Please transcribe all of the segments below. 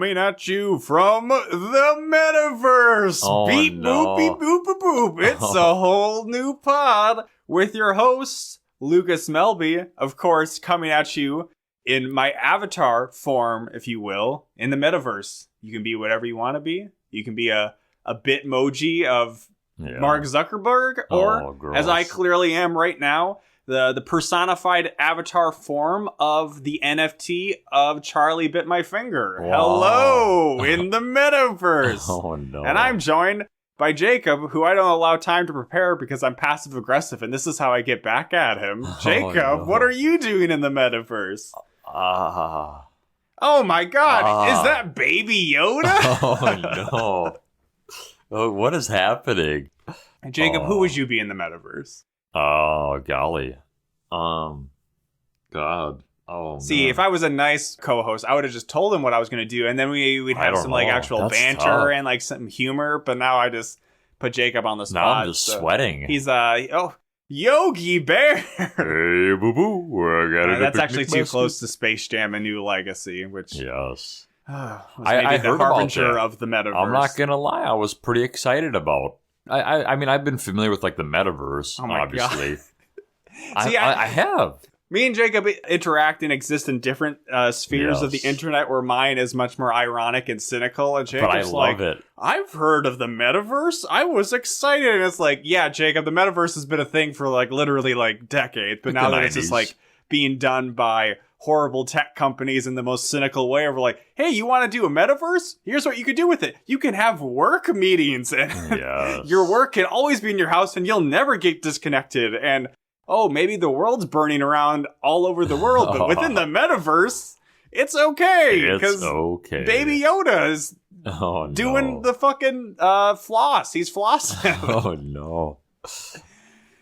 coming at you from the metaverse. Oh, Beep, no. boop, beep, boop, boop, boop. It's a whole new pod with your host, Lucas Melby, of course, coming at you in my avatar form, if you will, in the metaverse. You can be whatever you want to be. You can be a Bitmoji of Mark Zuckerberg, or, as I clearly am right now, the personified avatar form of the NFT of Charlie Bit My Finger. Wow. Hello, in the metaverse. Oh, no. And I'm joined by Jacob, who I don't allow time to prepare because I'm passive-aggressive, and this is how I get back at him. Jacob, no. what are you doing in the metaverse? Oh, my God, is that Baby Yoda? no. Oh, what is happening? Jacob, who would you be in the metaverse? Oh, golly. God. Oh, See, man. if I was a nice co-host, I would have just told him what I was going to do, and then we'd have some like actual That's banter tough. and like some humor. But now I just put Jacob on the spot. Now I'm just sweating. He's Yogi Bear. Hey, boo boo. That's actually too close to Space Jam: A New Legacy, which Yes. was I maybe the heard about harbinger that. of the metaverse. I'm not gonna lie, I was pretty excited about. I mean, I've been familiar with like the metaverse, Oh my obviously. See, I have. Me and Jacob interact and exist in different spheres of the Yes. internet, where mine is much more ironic and cynical, and Jacob's But I love it. I've heard of the metaverse. I was excited. And it's like, yeah, Jacob, the metaverse has been a thing for like literally like decades, but Like now the that it's just 90s. like being done by horrible tech companies in the most cynical way, where we're like, hey, you want to do a metaverse? Here's what you could do with it. You can have work meetings, and Yes. your work can always be in your house, and you'll never get disconnected. And oh, maybe the world's burning around all over the world, but within the metaverse, it's okay. It's okay. Baby Yoda is doing the fucking floss. He's flossing. Oh, no.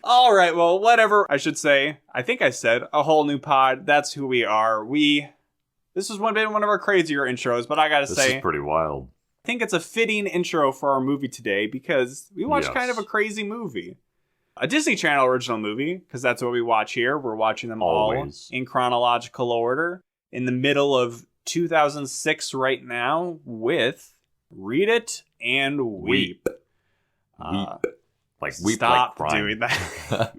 All right, well, whatever I should say. I think I said a whole new pod. That's who we are. This is one of our crazier intros, but I gotta This say, is pretty wild. I think it's a fitting intro for our movie today because we watched Yes. kind of a crazy movie. A Disney Channel original movie, because that's what we watch here. We're watching them Always. all in chronological order. In the middle of 2006 right now with Read It and Weep. Like weep Stop like crying. doing that.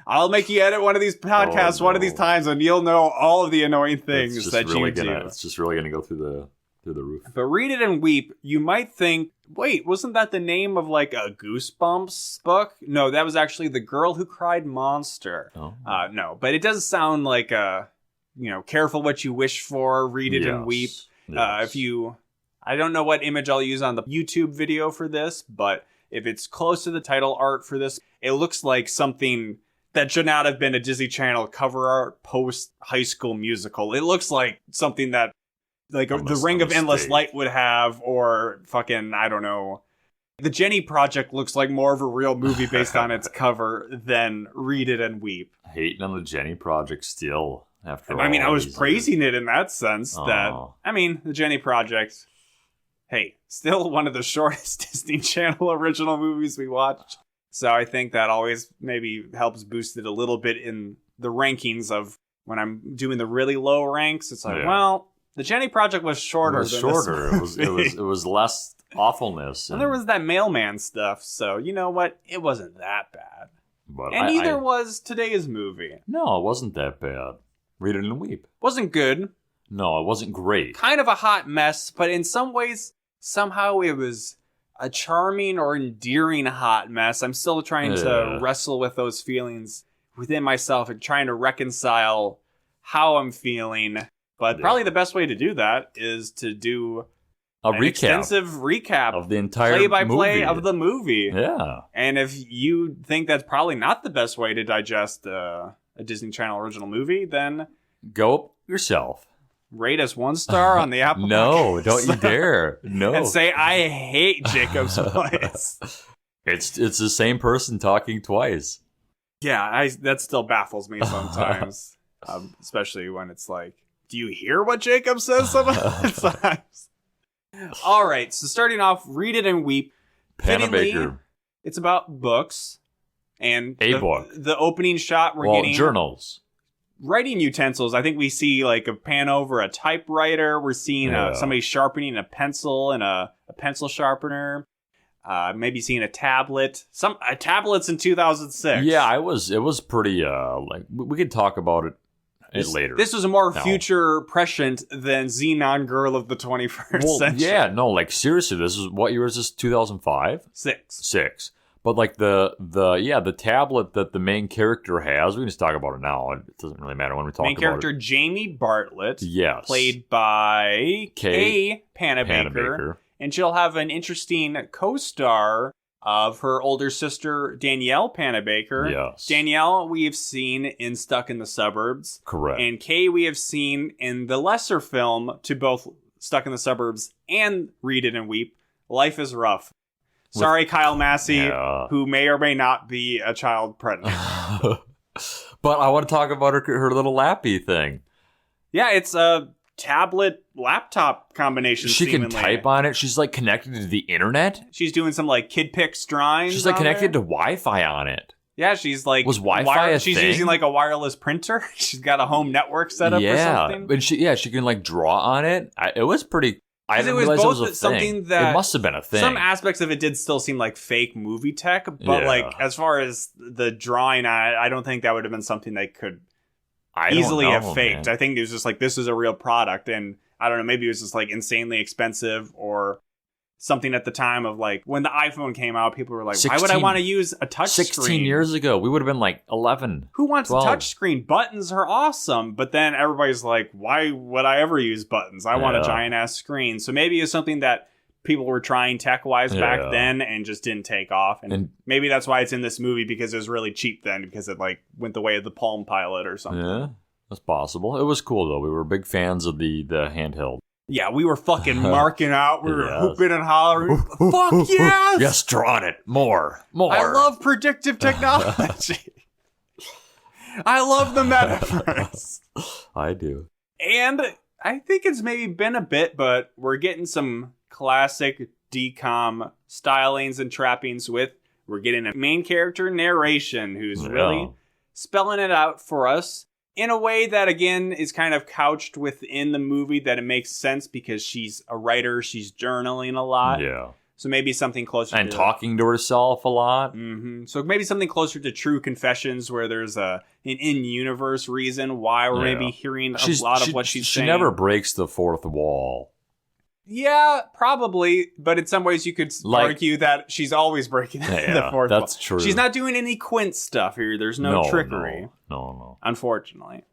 I'll make you edit one of these podcasts one of these times, and you'll know all of the annoying things that you do. It's just really gonna go through the roof. But Read It and Weep, you might think, wait, wasn't that the name of like a Goosebumps book? No, that was actually The Girl Who Cried Monster. Oh. No, but it does sound like careful what you wish for, read it and weep. Yes. I don't know what image I'll use on the YouTube video for this, but if it's close to the title art for this, it looks like something that should not have been a Disney Channel cover art post High School Musical. It looks like something that the Ring of Endless Light would have, or fucking, I don't know. The Jenny Project looks like more of a real movie based on its cover than Read It and Weep. Hating on the Jenny Project still. After I mean, I was these praising it in that sense the Jenny Project, hey, still one of the shortest Disney Channel original movies we watched. So I think that always maybe helps boost it a little bit in the rankings of when I'm doing the really low ranks. It's like, well, the Jenny Project was shorter. It was less awfulness. And there was that mailman stuff. So you know what? It wasn't that bad. But and neither was today's movie. No, it wasn't that bad. Read It and Weep. Wasn't good. No, it wasn't great. Kind of a hot mess, but in some ways, somehow it was a charming or endearing hot mess. I'm still trying to wrestle with those feelings within myself and trying to reconcile how I'm feeling. But probably the best way to do that is to do an extensive recap of the entire play-by-play of the movie. Yeah. And if you think that's probably not the best way to digest a Disney Channel original movie, then go yourself. Rate us 1 star on the Apple No, Podcast. don't you dare. No. And say, I hate Jacob's voice. It's the same person talking twice. Yeah, that still baffles me sometimes. Especially when it's like, do you hear what Jacob says sometimes? All right, so starting off, Read It and Weep. Panabaker. It's about books. And book. The opening shot we're getting. Journals. writing utensils. I think we see like a pan over a typewriter. We're seeing somebody sharpening a pencil and a pencil sharpener. Maybe seeing a tablet. Tablets in 2006. Yeah, it was pretty like we could talk about it later. This was a more future prescient than Xenon Girl of the 21st century. Yeah, no, like seriously, this is what year is this? 2005? 6. But like the tablet that the main character has, we can just talk about it now. It doesn't really matter when we talk about it. Main character Jamie Bartlett, yes, played by Kay Panabaker, and she'll have an interesting co-star of her older sister Danielle Panabaker. Yes, Danielle we have seen in Stuck in the Suburbs, correct, and Kay we have seen in the lesser film to both Stuck in the Suburbs and Read It and Weep. Life is Rough. Sorry, Kyle Massey, who may or may not be a child predator. But I want to talk about her little lappy thing. Yeah, it's a tablet laptop combination. She can type on it. She's like connected to the internet. She's doing some like kid pics drawings. She's like connected to Wi-Fi on it. Yeah, she's like was Wi-Fi a She's thing? using like a wireless printer. She's got a home network set up or something. But she can like draw on it. It was pretty. I didn't realize it was a thing. It must have been a thing. Some aspects of it did still seem like fake movie tech, but like as far as the drawing, I don't think that would have been something they could easily have faked. Man. I think it was just like, this is a real product, and I don't know, maybe it was just like insanely expensive or something at the time of like when the iPhone came out, people were like, why would I want to use a touch 16 screen? years ago, we would have been like 11. Who wants 12. a touch screen? Buttons are awesome. But then everybody's like, why would I ever use buttons? I want a giant ass screen. So maybe it's something that people were trying tech-wise back then and just didn't take off. And maybe that's why it's in this movie, because it was really cheap then, because it like went the way of the Palm Pilot or something. Yeah, that's possible. It was cool though. We were big fans of the handheld. Yeah, we were fucking marking out. We were hooping and hollering. Fuck yes! Yes, drawing it. More. I love predictive technology. I love the metaverse. I do. And I think it's maybe been a bit, but we're getting some classic DCOM stylings and trappings with. We're getting a main character narration who's really spelling it out for us. In a way that, again, is kind of couched within the movie, that it makes sense because she's a writer, she's journaling a lot. Yeah. So maybe something closer and talking to herself a lot. Mm-hmm. So maybe something closer to True Confessions, where there's an in-universe reason why we're maybe hearing a lot of what she's saying. She never breaks the fourth wall. Yeah, probably. But in some ways, you could argue that she's always breaking the fourth wall. That's true. She's not doing any Quint stuff here. There's no trickery. No. Unfortunately.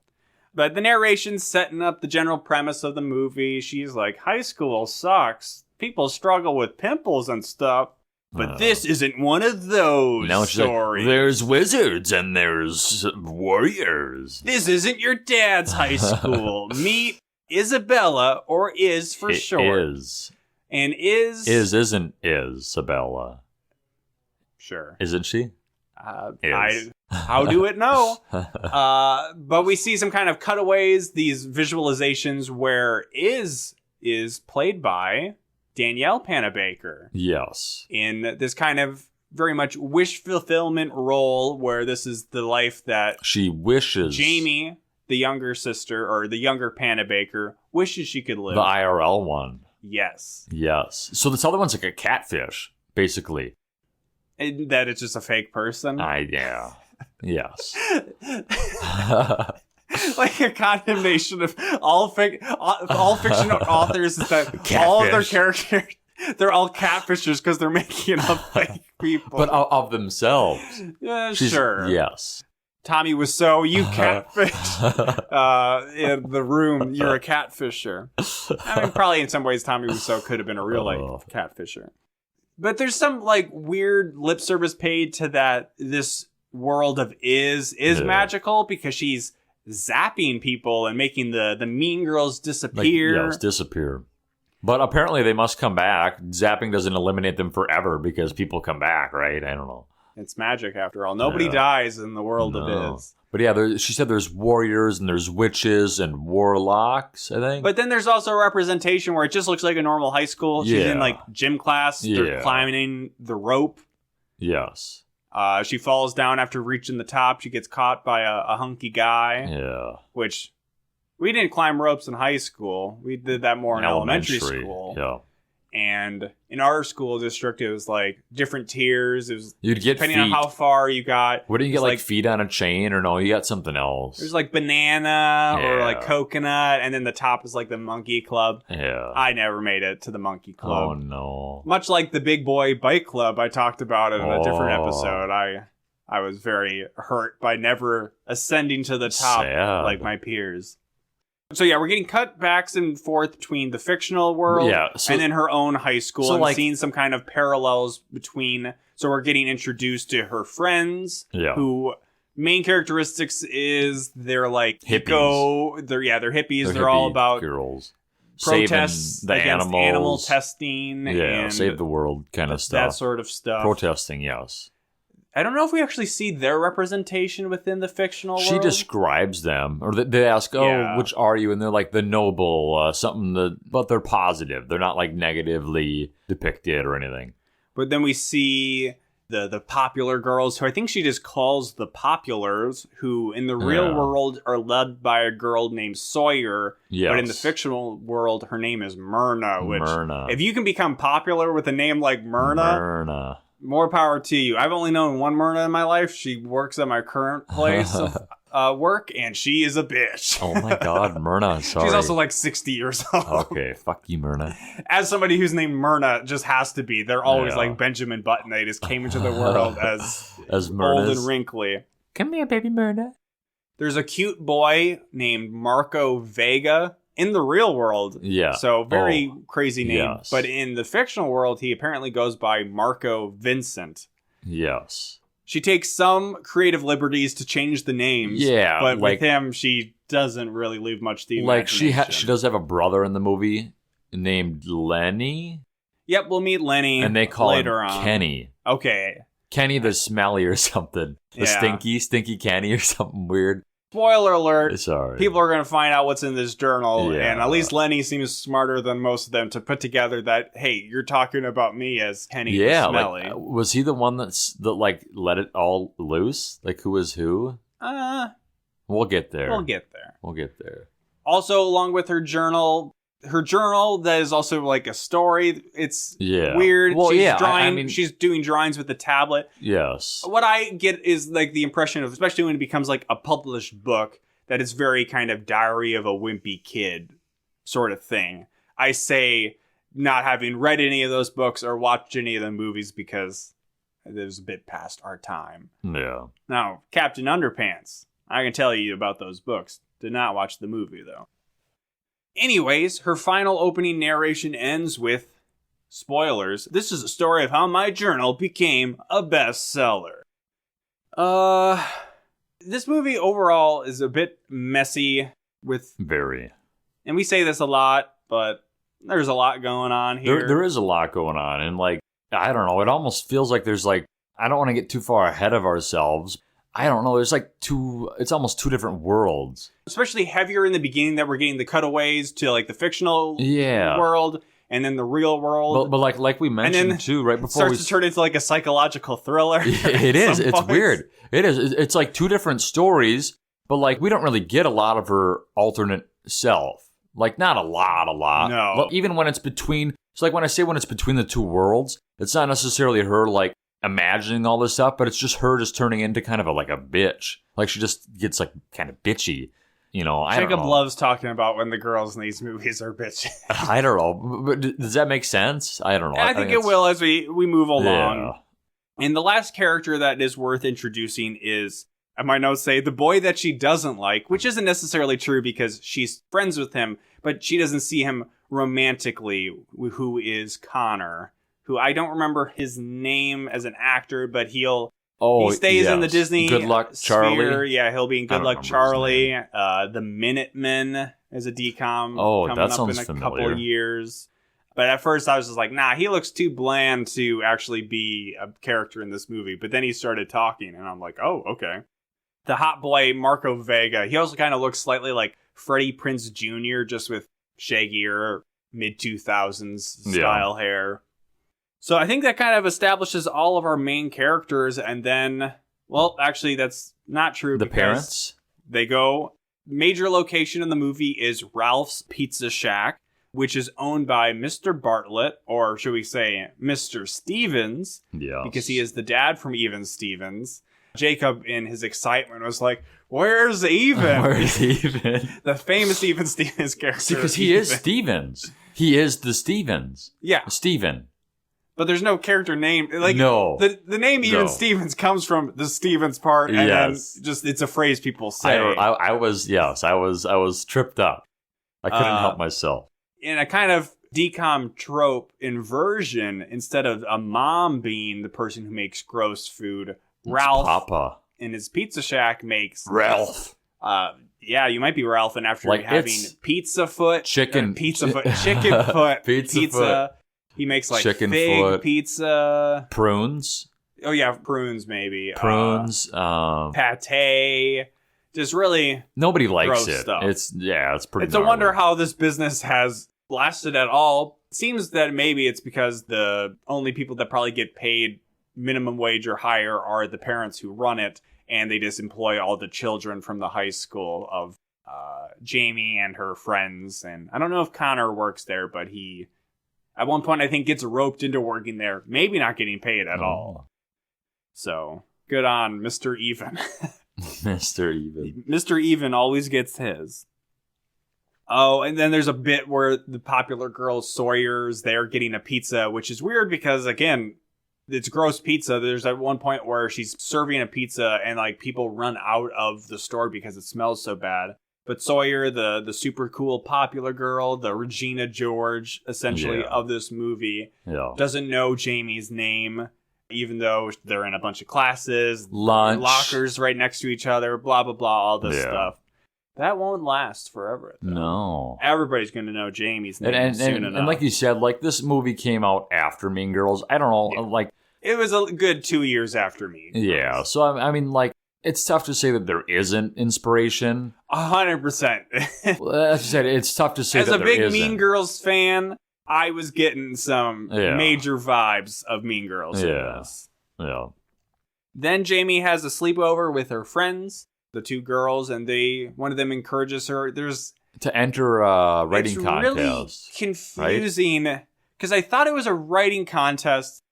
But the narration's setting up the general premise of the movie. She's like, high school sucks. People struggle with pimples and stuff. But this isn't one of those stories. Like, there's wizards and there's warriors. This isn't your dad's high school. Meet Isabella, or Is for short. Is. And Is isn't Isabella. Sure. Isn't she? How do it know? But we see some kind of cutaways, these visualizations where is played by Danielle Panabaker. Yes. In this kind of very much wish fulfillment role, where this is the life that she wishes Jamie, the younger sister, or the younger Panabaker, wishes she could live. The IRL one. Yes. So this other one's like a catfish, basically. And that it's just a fake person? Yeah. Yes. Like a condemnation of all fictional authors is that all of their characters, they're all catfishers because they're making up fake people. But of themselves. Yeah, sure. Yes. Tommy Wiseau, you catfish. In the room, you're a catfisher. I mean, probably in some ways Tommy Wiseau could have been a real catfisher. But there's some like weird lip service paid to that this world of is magical, because she's zapping people and making the mean girls disappear. Disappear. But apparently they must come back. Zapping doesn't eliminate them forever because people come back, right? I don't know. It's magic after all. Nobody dies in the world of Is. But yeah, she said there's warriors and there's witches and warlocks, I think. But then there's also a representation where it just looks like a normal high school. She's in like gym class. They're climbing the rope. Yes. She falls down after reaching the top. She gets caught by a hunky guy. Yeah. Which we didn't climb ropes in high school. We did that more in elementary school. Yeah. And in our school district, it was like different tiers. It was You'd get depending feet. on how far you got. What, did you get, like feet on a chain, or no, you got something else? There's like banana or like coconut, and then the top is like the monkey club. Yeah. I never made it to the monkey club. Oh, no. Much like the big boy bike club I talked about in a different episode. I was very hurt by never ascending to the top like my peers. So yeah, we're getting cutbacks and forth between the fictional world and then her own high school, and seeing some kind of parallels between. So we're getting introduced to her friends, who main characteristics is they're like hippies. They're hippies. They're all about girls protests saving the against animals, animal testing, and save the world kind of stuff. That sort of stuff. Protesting, yes. I don't know if we actually see their representation within the fictional world. She describes them, or they ask, which are you? And they're like the noble, but they're positive. They're not like negatively depicted or anything. But then we see the popular girls, who I think she just calls the populars, who in the real world are led by a girl named Sawyer. Yes. But in the fictional world, her name is Myrna. Which, if you can become popular with a name like Myrna. More power to you. I've only known one Myrna in my life. She works at my current place of work, and she is a bitch. Oh my God, Myrna, sorry. She's also like 60 years old. Okay, fuck you, Myrna. As somebody who's named Myrna just has to be. They're always like Benjamin Button. They just came into the world as old and wrinkly. Come here, baby Myrna. There's a cute boy named Marco Vega in the real world. Yeah. So very crazy name. Yes. But in the fictional world, he apparently goes by Marco Vincent. Yes. She takes some creative liberties to change the names. Yeah. But with him, she doesn't really leave much to the imagination. Like she does have a brother in the movie named Lenny. Yep, we'll meet Lenny and they call later him on. Kenny. Okay. Kenny the Smelly or something. The Stinky Kenny or something weird. Spoiler alert. Sorry. People are going to find out what's in this journal, and at least Lenny seems smarter than most of them to put together that, hey, you're talking about me as Kenny the Smelly. Like, was he the one that let it all loose? Like, who was who? We'll get there. We'll get there. Also, along with her journal that is also like a story. It's weird. Well, she's drawing. She's doing drawings with the tablet. Yes. What I get is like the impression of, especially when it becomes like a published book, that it's very kind of Diary of a Wimpy Kid sort of thing. I say not having read any of those books or watched any of the movies because it was a bit past our time. Yeah. Now, Captain Underpants, I can tell you about those books. Did not watch the movie though. Anyways, her final opening narration ends with, spoilers, this is a story of how my journal became a bestseller. This movie overall is a bit messy with... Very. And we say this a lot, but there's a lot going on here. There is a lot going on, and like, I don't know, it almost feels like there's like, I don't want to get too far ahead of ourselves. I don't know, there's like it's almost two different worlds. Especially heavier in the beginning that we're getting the cutaways to like the fictional world and then the real world. But like we mentioned too, right before starts to turn into like a psychological thriller. It is. It's weird. It is. It's like two different stories, but like we don't really get a lot of her alternate self. Like not a lot. No. But even when it's between, it's like when I say when it's between the two worlds, it's not necessarily her like imagining all this stuff, but it's just her just turning into kind of a bitch. Like she just gets like kind of bitchy. You know, Jacob loves talking about when the girls in these movies are bitchy. I don't know. But does that make sense? I don't know. I think it will as we move along. Yeah. And the last character that is worth introducing is, my notes say, the boy that she doesn't like, which isn't necessarily true because she's friends with him, but she doesn't see him romantically, who is Connor, who I don't remember his name as an actor, but he stays in the Disney Good Luck sphere. Charlie. Yeah, he'll be in Good Luck Charlie. The Minutemen is a decom coming up in a couple years. But at first I was just like, nah, he looks too bland to actually be a character in this movie. But then he started talking and I'm like, oh, okay. The hot boy, Marco Vega, he also kind of looks slightly like Freddie Prinze Jr., just with shaggier mid-2000s style hair. So I think that kind of establishes all of our main characters, and then, well, actually, that's not true. The parents? They go, major location in the movie is Ralph's Pizza Shack, which is owned by Mr. Bartlett, or should we say Mr. Stevens, because he is the dad from Even Stevens. Jacob, in his excitement, was like, where's Even? Where's Even? The famous Even Stevens character. Because he is Stevens. He is the Stevens. Yeah. Steven. But there's no character name. Like, no. The name Even Stevens comes from the Stevens part, and then just it's a phrase people say. I was tripped up. I couldn't help myself. In a kind of decom trope inversion, instead of a mom being the person who makes gross food, Ralph Papa in his Pizza Shack makes Ralph. Yeah, you might be Ralph, and after like having pizza foot, chicken foot, pizza. He makes like chicken fig foot, pizza, prunes. Oh yeah, prunes maybe. Prunes, pate. Just really nobody likes it. Stuff. It's pretty. It's a wonder how this business has lasted at all. It seems that maybe it's because the only people that probably get paid minimum wage or higher are the parents who run it, and they just employ all the children from the high school of Jamie and her friends. And I don't know if Connor works there, but he, at one point, I think gets roped into working there, maybe not getting paid at all. So, good on Mr. Even. Mr. Even. Mr. Even always gets his. Oh, and then there's a bit where the popular girl Sawyer's there getting a pizza, which is weird because, again, it's gross pizza. There's at one point where she's serving a pizza and like people run out of the store because it smells so bad. But Sawyer, the super cool popular girl, the Regina George, essentially, of this movie, doesn't know Jamie's name, even though they're in a bunch of classes, lunch, lockers right next to each other, blah, blah, blah, all this stuff. That won't last forever, though. No. Everybody's going to know Jamie's name soon enough. And like you said, like this movie came out after Mean Girls. I don't know, like... It was a good 2 years after Mean Girls. Yeah, so I mean, like, it's tough to say that there isn't inspiration. 100%. As I said, it's tough to say that there isn't. As a big Mean Girls fan, I was getting some major vibes of Mean Girls in this. Yeah. Then Jamie has a sleepover with her friends, the two girls, and one of them encourages her. To enter a writing contest. It's really confusing, because I thought it was a writing contest,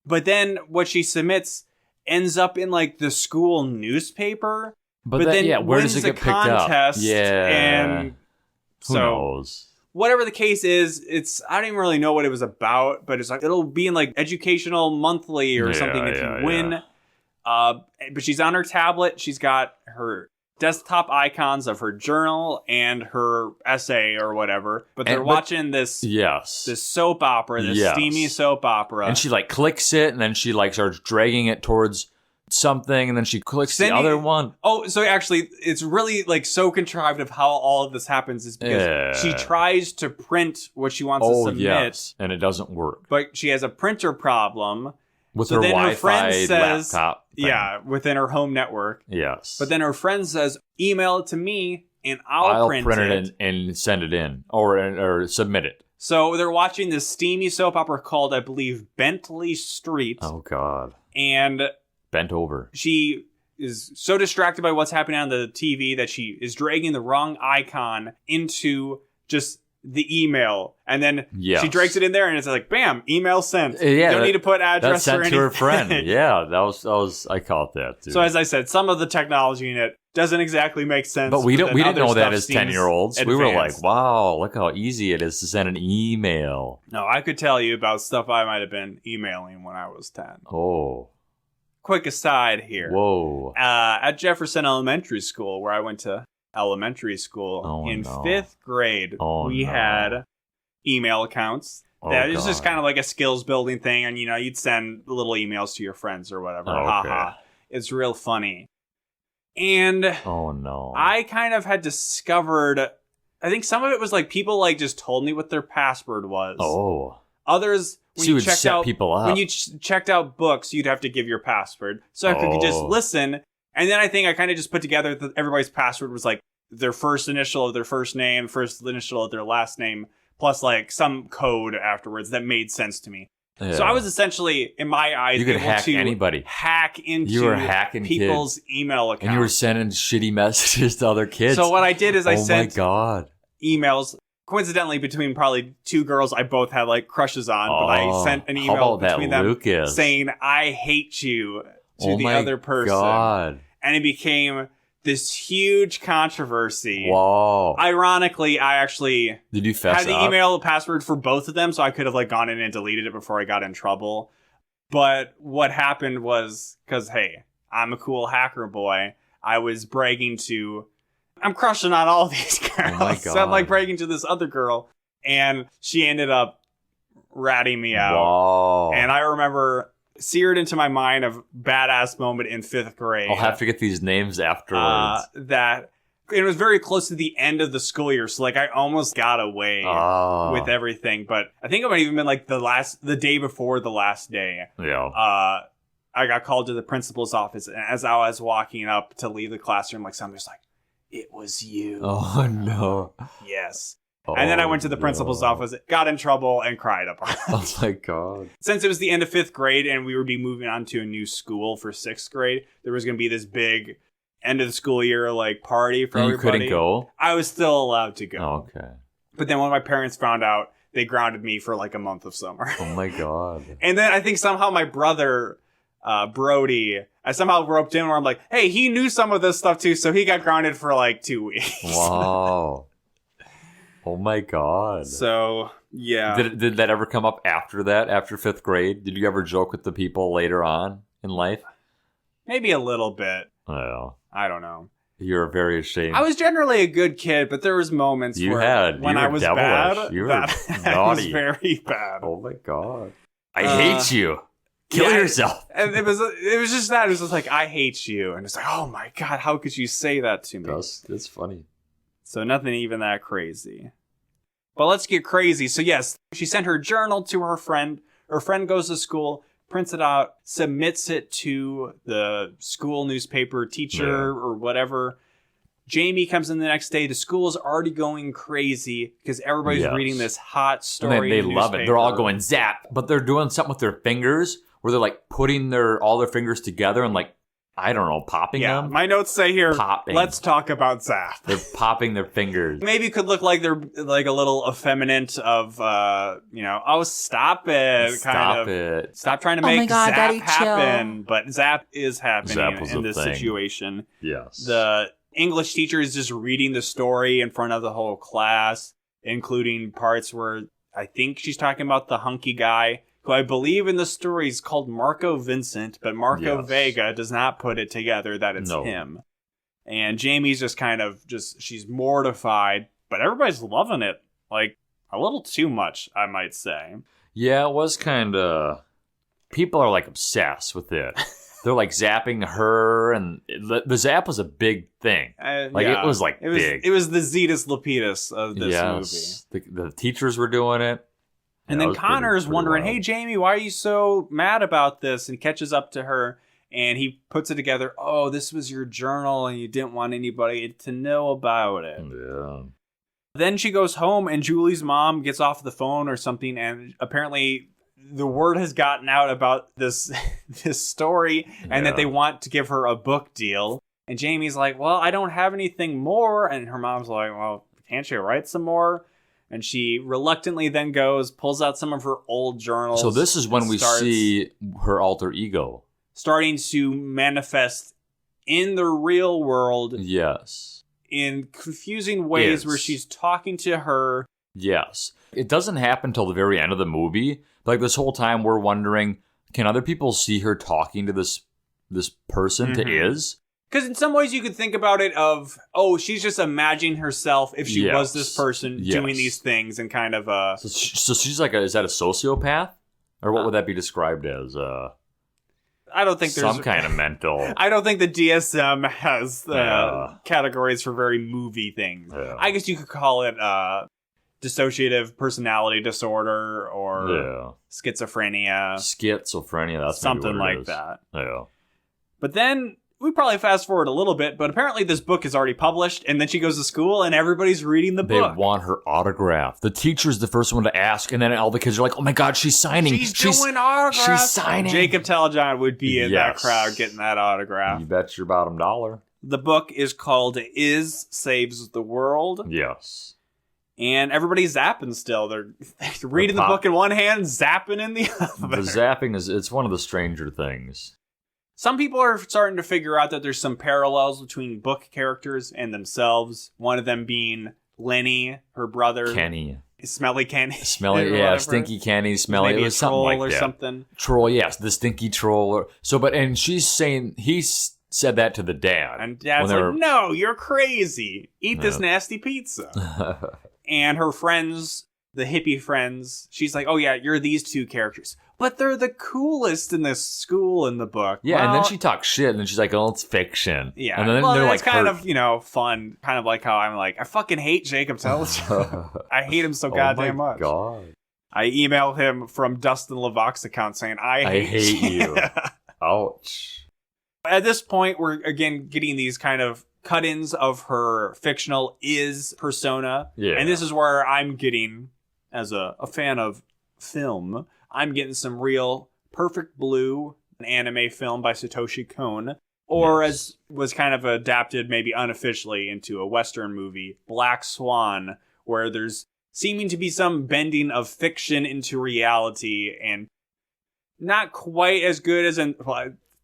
but then what she submits ends up in like the school newspaper. But then where does it get picked up? Yeah. And who knows? Whatever the case is, I don't even really know what it was about, but it's like it'll be in like Educational Monthly or something if you win. But she's on her tablet. She's got her desktop icons of her journal and her essay or whatever. But they're watching this soap opera, this steamy soap opera. And she like clicks it, and then she like starts dragging it towards something, and then she clicks the other one. Oh, so actually, it's really like so contrived of how all of this happens is because she tries to print what she wants to submit. And it doesn't work. But she has a printer problem. With her Wi-Fi laptop thing. Yeah, within her home network. Yes. But then her friend says, email it to me and I'll print it and send it in or submit it. So they're watching this steamy soap opera called, I believe, Bentley Street. Oh, God. And bent over. She is so distracted by what's happening on the TV that she is dragging the wrong icon into just the email, and then she drags it in there, and it's like, bam, email sent. You don't need to put address or anything. Sent to her friend. Yeah, that was. I caught that too. So as I said, some of the technology in it doesn't exactly make sense. But we didn't know that as 10-year-olds. We were like, wow, look how easy it is to send an email. No, I could tell you about stuff I might have been emailing when I was 10. Oh. Quick aside here. Whoa. At Jefferson Elementary School, where I went to elementary school, in 5th grade, we had email accounts. That is just kind of like a skills building thing, and you'd send little emails to your friends or whatever. Haha. It's real funny. And I kind of had discovered, I think some of it was like people like just told me what their password was. Oh. Others, when so you checked set out people up. When you checked out books, you'd have to give your password. So I could just listen. And then I think I kind of just put together that everybody's password was like their first initial of their first name, first initial of their last name, plus like some code afterwards that made sense to me. Yeah. So I was essentially, in my eyes, You could able hack to anybody. hack into You were hacking people's email accounts. And you were sending shitty messages to other kids. So what I did is I sent Oh my God. emails, coincidentally, between probably two girls I both had like crushes on, but I sent an email between them Lucas? saying, I hate you to the other person. God. And it became this huge controversy. Whoa. Ironically, I actually Did you fess had the up? email password for both of them, so I could have like gone in and deleted it before I got in trouble. But what happened was, because hey, I'm a cool hacker boy, I was bragging to, I'm crushing on all these girls. Oh my God. So I'm like bragging to this other girl, and she ended up ratting me out. Whoa. And I remember seared into my mind a badass moment in 5th grade. I'll have to get these names afterwards. That it was very close to the end of the school year, so like I almost got away with everything. But I think it might even been like the day before the last day. Yeah. I got called to the principal's office, and as I was walking up to leave the classroom, like somebody's like, "It was you." Oh no. Yes. And then I went to the principal's office, got in trouble, and cried about it. Oh my God. Since it was the end of 5th grade and we would be moving on to a new school for 6th grade, there was going to be this big end of the school year like party for everybody. You couldn't go? I was still allowed to go. Oh, okay. But then when my parents found out, they grounded me for like a month of summer. Oh my God. And then I think somehow my brother, Brody, I somehow roped in where I'm like, hey, he knew some of this stuff too, so he got grounded for like 2 weeks. Wow. Oh my God. So, yeah. Did that ever come up after that, after 5th grade? Did you ever joke with the people later on in life? Maybe a little bit. Well, I don't know. You're very ashamed. I was generally a good kid, but there was moments when I was devilish. bad, You were that naughty. was very bad. Oh my God. I hate you. Kill yourself. And it was just that. It was just like, I hate you. And it's like, oh my God, how could you say that to me? That's funny. So nothing even that crazy. But let's get crazy. So yes, she sent her journal to her friend. Her friend goes to school, prints it out, submits it to the school newspaper teacher or whatever. Jamie comes in the next day. The school is already going crazy because everybody's reading this hot story. And they love it. They're all going zap, but they're doing something with their fingers where they're like putting all their fingers together and like, I don't know, popping them? My notes say here, popping. Let's talk about Zap. They're popping their fingers. Maybe it could look like they're like a little effeminate of, oh, stop it. Stop it. Stop trying to make Zap happen. But Zap is happening in this situation. Yes. The English teacher is just reading the story in front of the whole class, including parts where I think she's talking about the hunky guy, who I believe in the story is called Marco Vincent, but Marco Vega does not put it together that it's him. And Jamie's just she's mortified, but everybody's loving it. Like, a little too much, I might say. Yeah, it was kind of... People are, like, obsessed with it. They're, like, zapping her, and the zap was a big thing. It was, like, big. It was the Zetus Lapidus of this movie. The teachers were doing it. And then Connor's wondering, hey, Jamie, why are you so mad about this? And he catches up to her, and he puts it together. Oh, this was your journal, and you didn't want anybody to know about it. Yeah. Then she goes home, and Julie's mom gets off the phone or something, and apparently the word has gotten out about this story, and that they want to give her a book deal. And Jamie's like, well, I don't have anything more. And her mom's like, well, can't you write some more? And she reluctantly then pulls out some of her old journals. So this is when we see her alter ego starting to manifest in the real world. Yes. In confusing ways where she's talking to her. Yes. It doesn't happen till the very end of the movie. Like this whole time we're wondering, can other people see her talking to this person, to Iz? Because in some ways you could think about it of, she's just imagining herself if she was this person doing these things and kind of... So she's like, is that a sociopath? Or what would that be described as? I don't think there's... Some kind of mental... I don't think the DSM has categories for very movie things. Yeah. I guess you could call it dissociative personality disorder or schizophrenia. Schizophrenia, that's something maybe what it like is. that. Yeah. But then we probably fast forward a little bit, but apparently this book is already published, and then she goes to school, and everybody's reading the book. They want her autograph. The teacher's the first one to ask, and then all the kids are like, oh my God, she's signing. She's doing autographs. She's signing. Jacob Telejohn would be in that crowd getting that autograph. You bet your bottom dollar. The book is called Is Saves the World. Yes. And everybody's zapping still. They're reading the book in one hand, zapping in the other. The zapping it's one of the stranger things. Some people are starting to figure out that there's some parallels between book characters and themselves. One of them being Lenny, her brother. Kenny. Smelly Kenny. Smelly, yeah. Stinky Kenny, Smelly. Maybe it was a something troll like or that. something. Troll, yes. The stinky troll. And she's saying, he said that to the dad. And dad's like, no, you're crazy. Eat this nasty pizza. And her friends, the hippie friends, she's like, oh yeah, you're these two characters. But they're the coolest in this school in the book. Yeah, and then she talks shit, and then she's like, oh, it's fiction. Yeah, and then well, they're it's like kind of, fun. Kind of like how I'm like, I fucking hate Jacob Telejohn. I hate him so goddamn much. Oh my God. I emailed him from Dustin Levoc's account saying, I hate you. Ouch. At this point, we're, again, getting these kind of cut-ins of her fictional Is persona. Yeah. And this is where I'm getting, as a fan of film, I'm getting some real Perfect Blue, an anime film by Satoshi Kon, or as was kind of adapted maybe unofficially into a Western movie, Black Swan, where there's seeming to be some bending of fiction into reality, and not quite as good as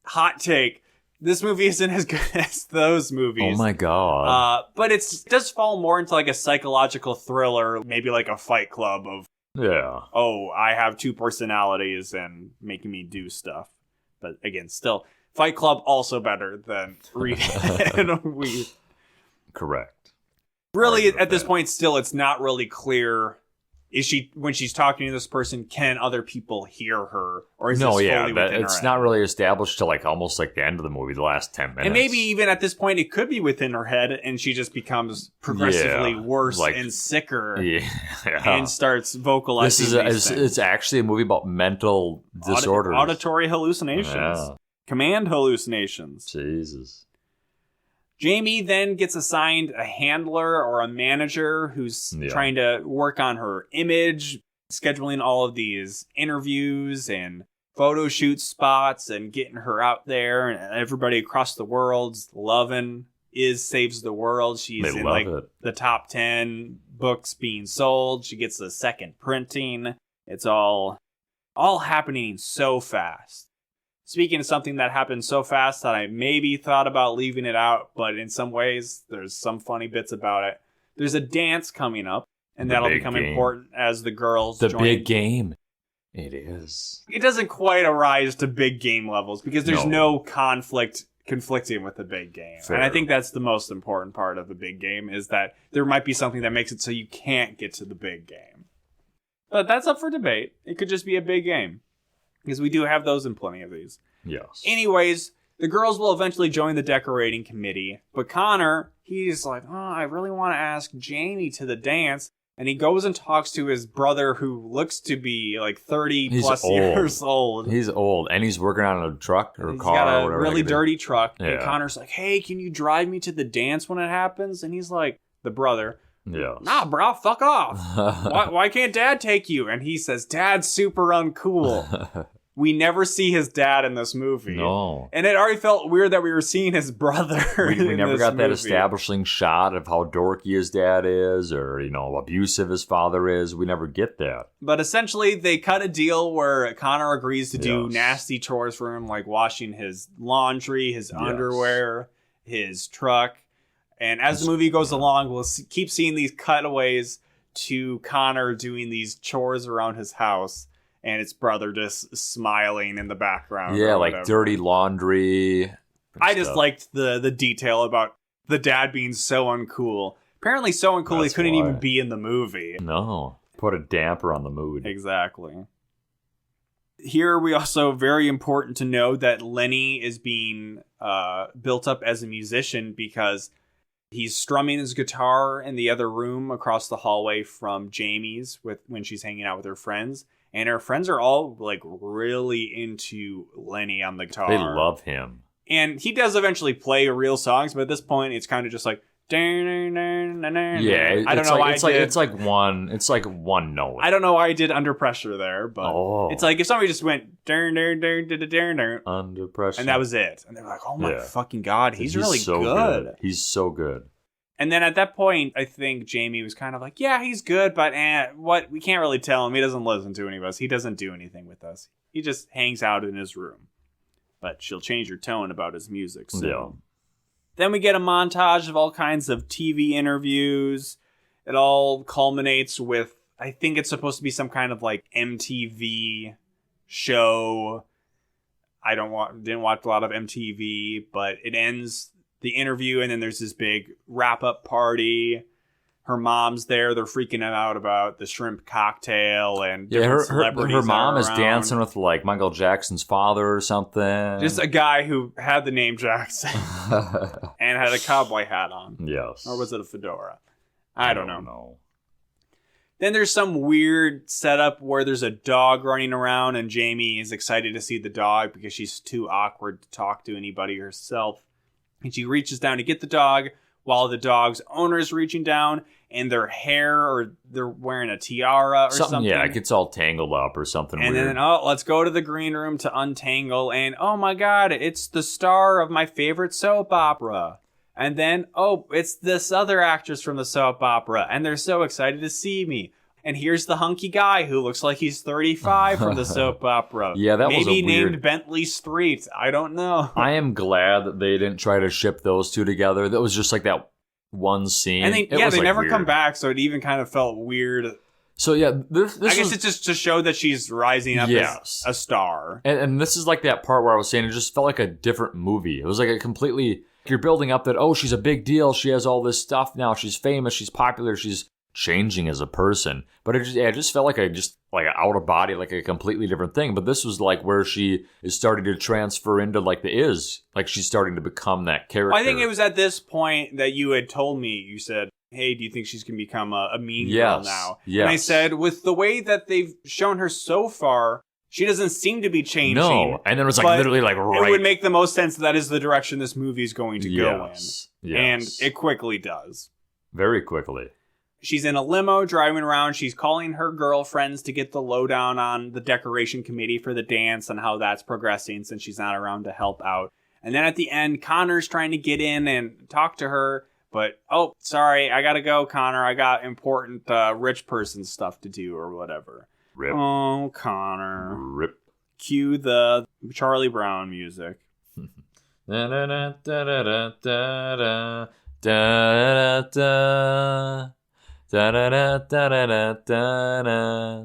hot take. This movie isn't as good as those movies. Oh my God. But it does fall more into like a psychological thriller, maybe like a Fight Club of, oh, I have two personalities and making me do stuff. But again, still, Fight Club also better than Read and Weep. Correct. Really, at this point, still, it's not really clear. Is she, when she's talking to this person, can other people hear her? Or is this fully within her it's not really established till like almost like the end of the movie, the last 10 minutes. And maybe even at this point, it could be within her head, and she just becomes progressively worse and sicker, and starts vocalizing. It's actually a movie about mental disorders, auditory hallucinations, command hallucinations. Jesus. Jamie then gets assigned a handler or a manager who's trying to work on her image, scheduling all of these interviews and photo shoot spots and getting her out there, and everybody across the world's loving Is Saves the World. She's in like the top 10 books being sold. She gets a second printing. It's all happening so fast. Speaking of something that happened so fast that I maybe thought about leaving it out, but in some ways, there's some funny bits about it. There's a dance coming up, and that'll become important as the girls join. The big game. It is. It doesn't quite arise to big game levels, because there's no conflicting with the big game. Fair. And I think that's the most important part of the big game, is that there might be something that makes it so you can't get to the big game. But that's up for debate. It could just be a big game. Because we do have those in plenty of these. Yes. Anyways, the girls will eventually join the decorating committee. But Connor, he's like, oh, I really want to ask Jamie to the dance. And he goes and talks to his brother, who looks to be like 30 plus years old. He's old. And he's working on a truck or a car got or whatever. Really dirty truck. Yeah. And Connor's like, hey, can you drive me to the dance when it happens? And he's like, the brother, nah, bro, fuck off. Why can't Dad take you? And he says, Dad's super uncool. We never see his dad in this movie. No. And it already felt weird that we were seeing his brother. We never got that establishing shot of how dorky his dad is, or, abusive his father is. We never get that. But essentially, they cut a deal where Connor agrees to do nasty chores for him, like washing his laundry, his underwear, his truck. And as the movie goes along, we'll keep seeing these cutaways to Connor doing these chores around his house. And his brother just smiling in the background. Yeah, like dirty laundry. I just liked the detail about the dad being so uncool. Apparently so uncool he couldn't even be in the movie. No. Put a damper on the mood. Exactly. Here we also, very important to know that Lenny is being built up as a musician because he's strumming his guitar in the other room across the hallway from Jamie's when she's hanging out with her friends. And her friends are all, like, really into Lenny on the guitar. They love him. And he does eventually play real songs, but at this point, it's kind of just like... Yeah, I don't know why it's like one note. I don't know why I did Under Pressure there, but it's like if somebody just went Under Pressure, and that was it, and they're like, "Oh my fucking god, he's really so good. He's so good." And then at that point, I think Jamie was kind of like, "Yeah, he's good, but what? We can't really tell him. He doesn't listen to any of us. He doesn't do anything with us. He just hangs out in his room." But she'll change her tone about his music soon. Yeah. Then we get a montage of all kinds of TV interviews. It all culminates with, I think it's supposed to be some kind of like MTV show. I didn't watch a lot of MTV, but it ends the interview and then there's this big wrap-up party. Her mom's there. They're freaking out about the shrimp cocktail and different celebrities. Her mom is dancing with like Michael Jackson's father or something. Just a guy who had the name Jackson and had a cowboy hat on. Yes. Or was it a fedora? I don't know. Then there's some weird setup where there's a dog running around and Jamie is excited to see the dog because she's too awkward to talk to anybody herself. And she reaches down to get the dog while the dog's owner is reaching down and their hair or they're wearing a tiara or something. Yeah, it gets all tangled up or something and weird. And then, let's go to the green room to untangle. And, oh my God, it's the star of my favorite soap opera. And then, it's this other actress from the soap opera. And they're so excited to see me. And here's the hunky guy who looks like he's 35 from the soap opera. Yeah, that was a weird... Maybe named Bentley Street. I don't know. I am glad that they didn't try to ship those two together. That was just like that one scene. And they never weird. Come back, so it even kind of felt weird. So yeah, this I guess it's just to show that she's rising up as a star. And this is like that part where I was saying it just felt like a different movie. It was like a completely... You're building up that, she's a big deal. She has all this stuff now. She's famous. She's popular. She's changing as a person, but it just felt like an out of body, like a completely different thing. But this was like where she is starting to transfer into like she's starting to become that character. Well, I think it was at this point that you had told me, you said, "Hey, do you think she's gonna become a mean girl now?" Yes. And I said, with the way that they've shown her so far, she doesn't seem to be changing. No, and then it was like literally like right. It would make the most sense that is the direction this movie is going to go in. Yes. And it quickly does. Very quickly. She's in a limo driving around. She's calling her girlfriends to get the lowdown on the decoration committee for the dance and how that's progressing since she's not around to help out. And then at the end, Connor's trying to get in and talk to her. But, sorry, I gotta go, Connor. I got important rich person stuff to do or whatever. Rip. Oh, Connor. Rip. Cue the Charlie Brown music. Da da da da da da da da. Da da da da da da da.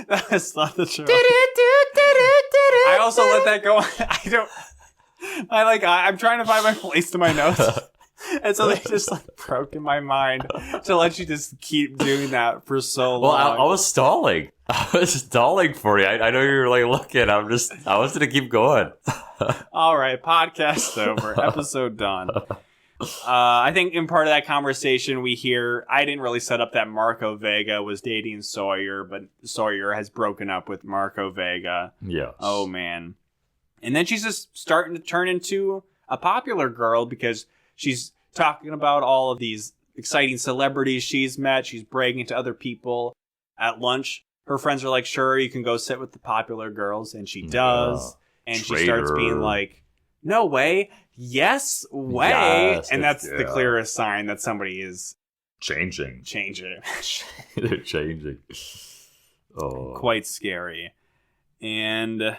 That's not the truth. I also let that go. I'm trying to find my place to my notes. And so they just broke in my mind to let you just keep doing that for so long. Well, I was stalling. I was stalling for you. I know you were looking. I was going to keep going. All right. Podcast over. Episode done. I think in part of that conversation we hear, I didn't really set up that Marco Vega was dating Sawyer, but Sawyer has broken up with Marco Vega. Yes. Oh, man. And then she's just starting to turn into a popular girl because she's talking about all of these exciting celebrities she's met. She's bragging to other people at lunch. Her friends are like, sure, you can go sit with the popular girls. And she does. And Traitor. She starts being like, no way. Yes way. Yes, and that's the clearest sign that somebody is changing. They're changing. Oh. Quite scary. And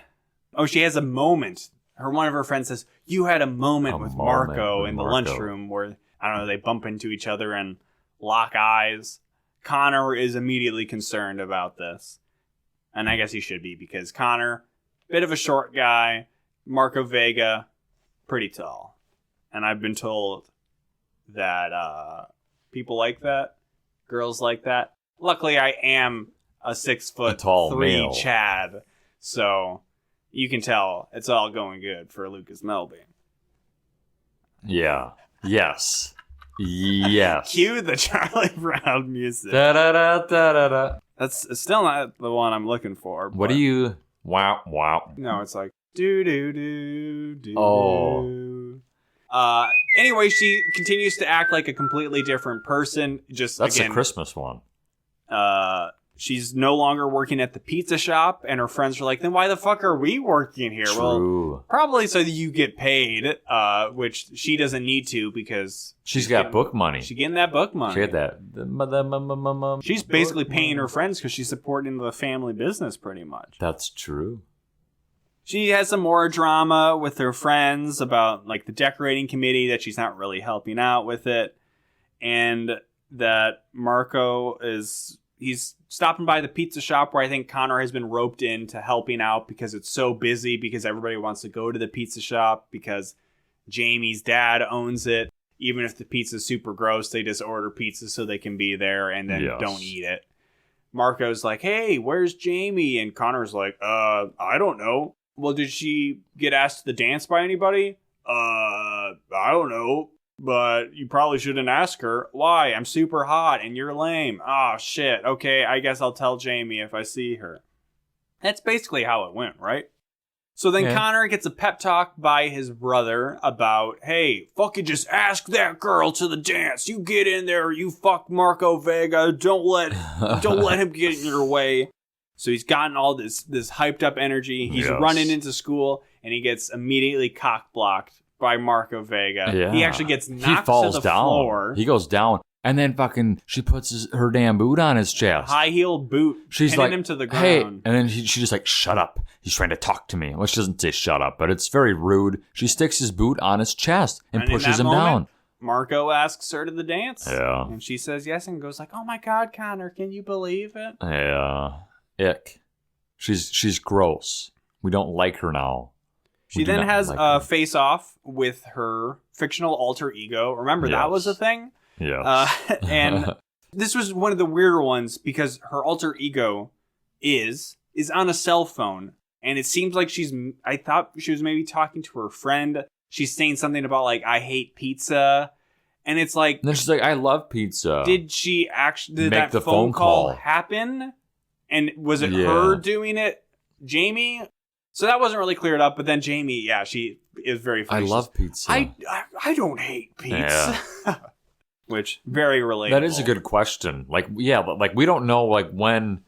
she has a moment. One of her friends says, you had a moment with Marco in the lunchroom where, I don't know, they bump into each other and lock eyes. Connor is immediately concerned about this. And I guess he should be because Connor, bit of a short guy. Marco Vega, pretty tall. And I've been told that people like that, girls like that. Luckily, I am a 6'3" Chad. So you can tell it's all going good for Lucas Melby. Yeah. Yes. Yes. Cue the Charlie Brown music. Da da da da da da. That's still not the one I'm looking for. What do you... Wow, wow. No, it's like... Do do do do. Oh. Anyway, she continues to act like a completely different person. Just That's again, a Christmas one. She's no longer working at the pizza shop, and her friends are like, then why the fuck are we working here? True. Well, probably so that you get paid, which she doesn't need to because She's got book money. She's getting that book money. She had that. She's basically paying her friends because she's supporting the family business pretty much. That's true. She has some more drama with her friends about like the decorating committee that she's not really helping out with it. And that Marco he's stopping by the pizza shop where I think Connor has been roped into helping out because it's so busy because everybody wants to go to the pizza shop because Jamie's dad owns it. Even if the pizza's super gross, they just order pizza so they can be there and then don't eat it. Marco's like, hey, where's Jamie? And Connor's like, I don't know. Well, did she get asked to the dance by anybody? I don't know. But you probably shouldn't ask her. Why? I'm super hot and you're lame. Oh, shit. Okay, I guess I'll tell Jamie if I see her. That's basically how it went, right? So then Connor gets a pep talk by his brother about, hey, fucking just ask that girl to the dance. You get in there, you fuck Marco Vega. Don't let him get in your way. So he's gotten all this hyped up energy. He's running into school and he gets immediately cock blocked by Marco Vega. Yeah. He actually gets knocked to the floor. He goes down. And then fucking she puts her damn boot on his chest. High-heeled boot. She's pinning like, him to the ground. Hey. And then she just like, shut up. He's trying to talk to me. Well, she doesn't say shut up, but it's very rude. She sticks his boot on his chest and pushes him down. Marco asks her to the dance. Yeah. And she says yes and goes like, oh my God, Connor, can you believe it? Yeah. Ick. She's gross. We don't like her now. She then has a face-off with her fictional alter ego. Remember, that was a thing? Yeah. And this was one of the weirder ones because her alter ego is on a cell phone. And it seems like I thought she was maybe talking to her friend. She's saying something about like, I hate pizza. And it's like... And then she's like, I love pizza. Did she actually... Did that phone call happen? And was it her doing it? Jamie? So that wasn't really cleared up. But then Jamie, she is very funny. I love pizza. I don't hate pizza. Yeah. Which, very relatable. That is a good question. Like, yeah, but like we don't know like when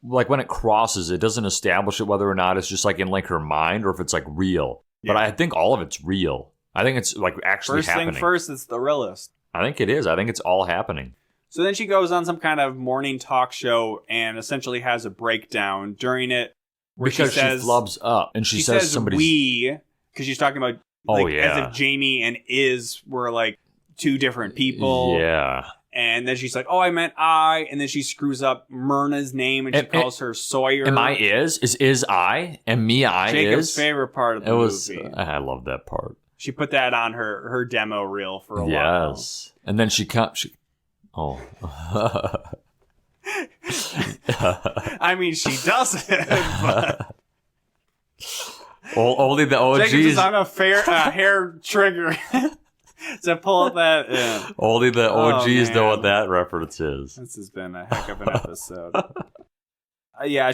it crosses, it doesn't establish it whether or not it's just like in like her mind or if it's like real. Yeah. But I think all of it's real. I think it's like actually happening. First thing first, it's the realest. I think it is. I think it's all happening. So then she goes on some kind of morning talk show and essentially has a breakdown during it. Because she flubs up and she says somebody's... we, because she's talking about as if Jamie and Iz were like two different people. Yeah. And then she's like, oh, I meant I. And then she screws up Myrna's name and she calls her Sawyer. Am I Is? Is I? And me I Jacob's is? favorite part of the movie. I love that part. She put that on her demo reel for a while. Yes. And then she oh. I mean, she doesn't, but... Only the OGs... Jacob's is on a hair trigger to pull that in. Only the OGs know what that reference is. This has been a heck of an episode.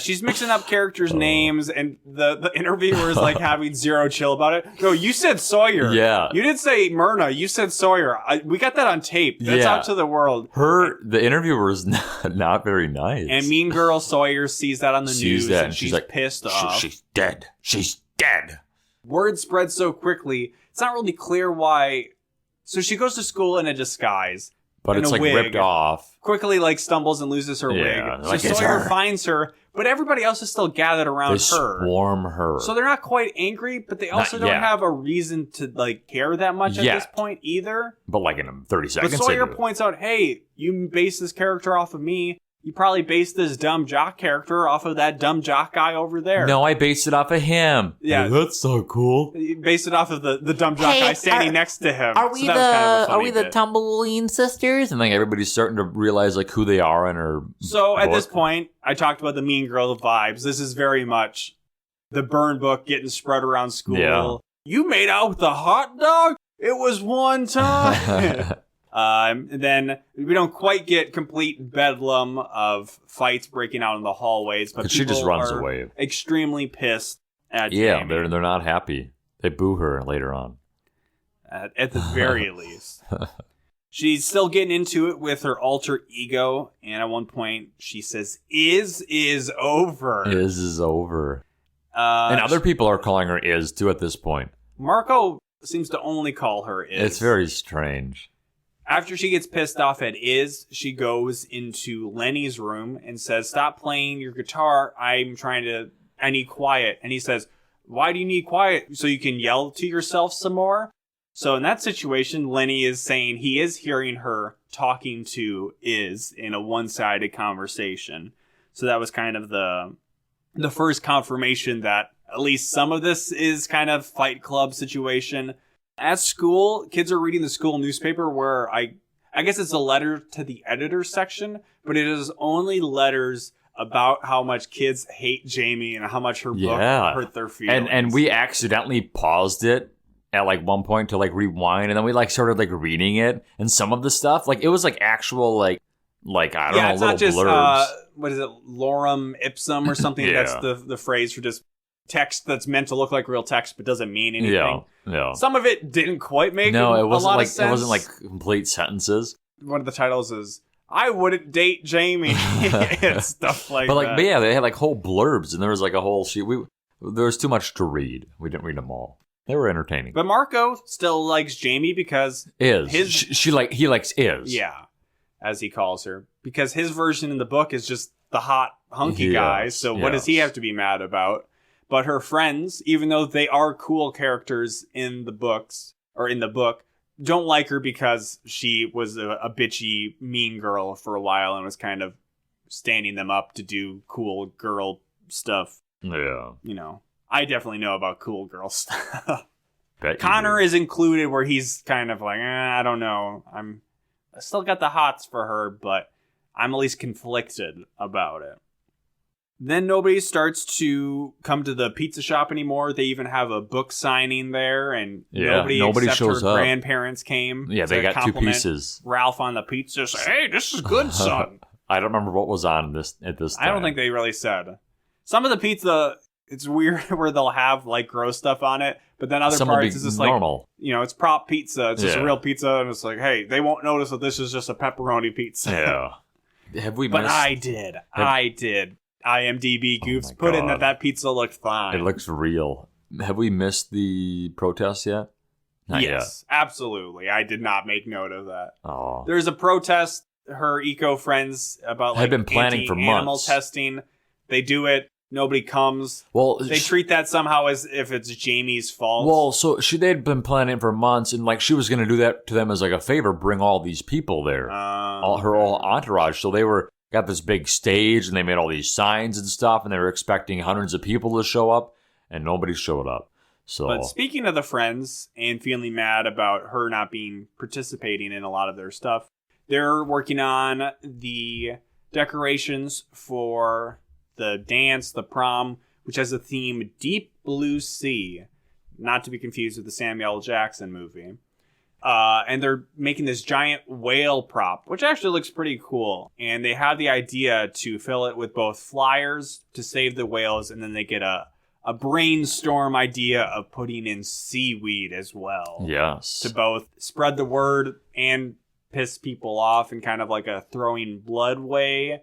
She's mixing up characters' names, and the interviewer is like having zero chill about it. No, you said Sawyer. Yeah. You didn't say Myrna. You said Sawyer. We got that on tape. That's out to the world. The interviewer is not very nice. And Mean Girl Sawyer sees that on the news, and she's like, pissed off. She's dead. She's dead. Word spreads so quickly, it's not really clear why. So she goes to school in a disguise. But it's like wig, ripped off. Quickly like stumbles and loses her wig. So Sawyer finds her, but everybody else is still gathered around her. They swarm her. So they're not quite angry, but they also don't have a reason to like care that much at this point either. But like in 30 seconds. But Sawyer points out, hey, you based this character off of me. You probably based this dumb jock character off of that dumb jock guy over there. No, I based it off of him. Yeah. That's so cool. You based it off of the dumb jock guy standing next to him. Are we the Tumbleweed sisters? And like everybody's starting to realize like who they are in her at this point, I talked about the Mean Girl vibes. This is very much the burn book getting spread around school. Yeah. You made out with the hot dog? It was one time. Then we don't quite get complete bedlam of fights breaking out in the hallways, but she just runs away. Extremely pissed at Jamie. They're not happy. They boo her later on. at the very least. She's still getting into it with her alter ego, and at one point she says, is over. Is over. And other people are calling her is, too, at this point. Marco seems to only call her is. It's very strange. After she gets pissed off at is, she goes into Lenny's room and says, stop playing your guitar. I need quiet. And he says, why do you need quiet? So you can yell to yourself some more? So in that situation, Lenny is saying he is hearing her talking to is in a one-sided conversation. So that was kind of the first confirmation that at least some of this is kind of Fight Club situation. At school, kids are reading the school newspaper where I guess it's a letter to the editor section, but it is only letters about how much kids hate Jamie and how much her book hurt their feelings. And we accidentally paused it at like one point to like rewind, and then we like started like reading it, and some of the stuff like it was like actual like I don't know, it's little not just blurbs. What is it, lorem ipsum or something? That's the phrase for just text that's meant to look like real text but doesn't mean anything. Yeah. Some of it didn't quite make it wasn't a lot like of sense. it wasn't like complete sentences. One of the titles is I wouldn't date Jamie and stuff like that. But yeah, they had like whole blurbs, and there was like a whole sheet. There was too much to read. We didn't read them all. They were entertaining. But Marco still likes Jamie because he likes is. Yeah, as he calls her, because his version in the book is just the hot hunky guy. So what does he have to be mad about? But her friends, even though they are cool characters in the books or in the book, don't like her because she was a bitchy, mean girl for a while and was kind of standing them up to do cool girl stuff. Yeah. You know, I definitely know about cool girl stuff. Connor is included where he's kind of like, I don't know. I still got the hots for her, but I'm at least conflicted about it. Then nobody starts to come to the pizza shop anymore. They even have a book signing there, and nobody except shows her up. grandparents came. Yeah, they got two pieces. Ralph on the pizza. Say, hey, this is good, son. I don't remember what was on this at this time. I don't think they really said. Some of the pizza, it's weird where they'll have like gross stuff on it, but then other parts is just normal. Like, it's prop pizza. It's just a real pizza, and it's like, hey, they won't notice that this is just a pepperoni pizza. Yeah. Have we? But I did. IMDb goofs put in that pizza looked fine. It looks real. Have we missed the protest yet? Not yet. Absolutely. I did not make note of that. Oh. There's a protest. Her eco friends about had been planning for animal months. Testing. They do it. Nobody comes. Well, they treat that somehow as if it's Jamie's fault. Well, so they'd been planning for months, and like she was going to do that to them as like a favor, bring all these people there, her whole entourage. So they got this big stage, and they made all these signs and stuff, and they were expecting hundreds of people to show up, and nobody showed up. So, but speaking of the friends and feeling mad about her not participating in a lot of their stuff, they're working on the decorations for the dance, the prom, which has a theme Deep Blue Sea, not to be confused with the Samuel L. Jackson movie. And they're making this giant whale prop, which actually looks pretty cool. And they have the idea to fill it with both flyers to save the whales, and then they get a brainstorm idea of putting in seaweed as well. Yes. To both spread the word and piss people off in kind of like a throwing blood way.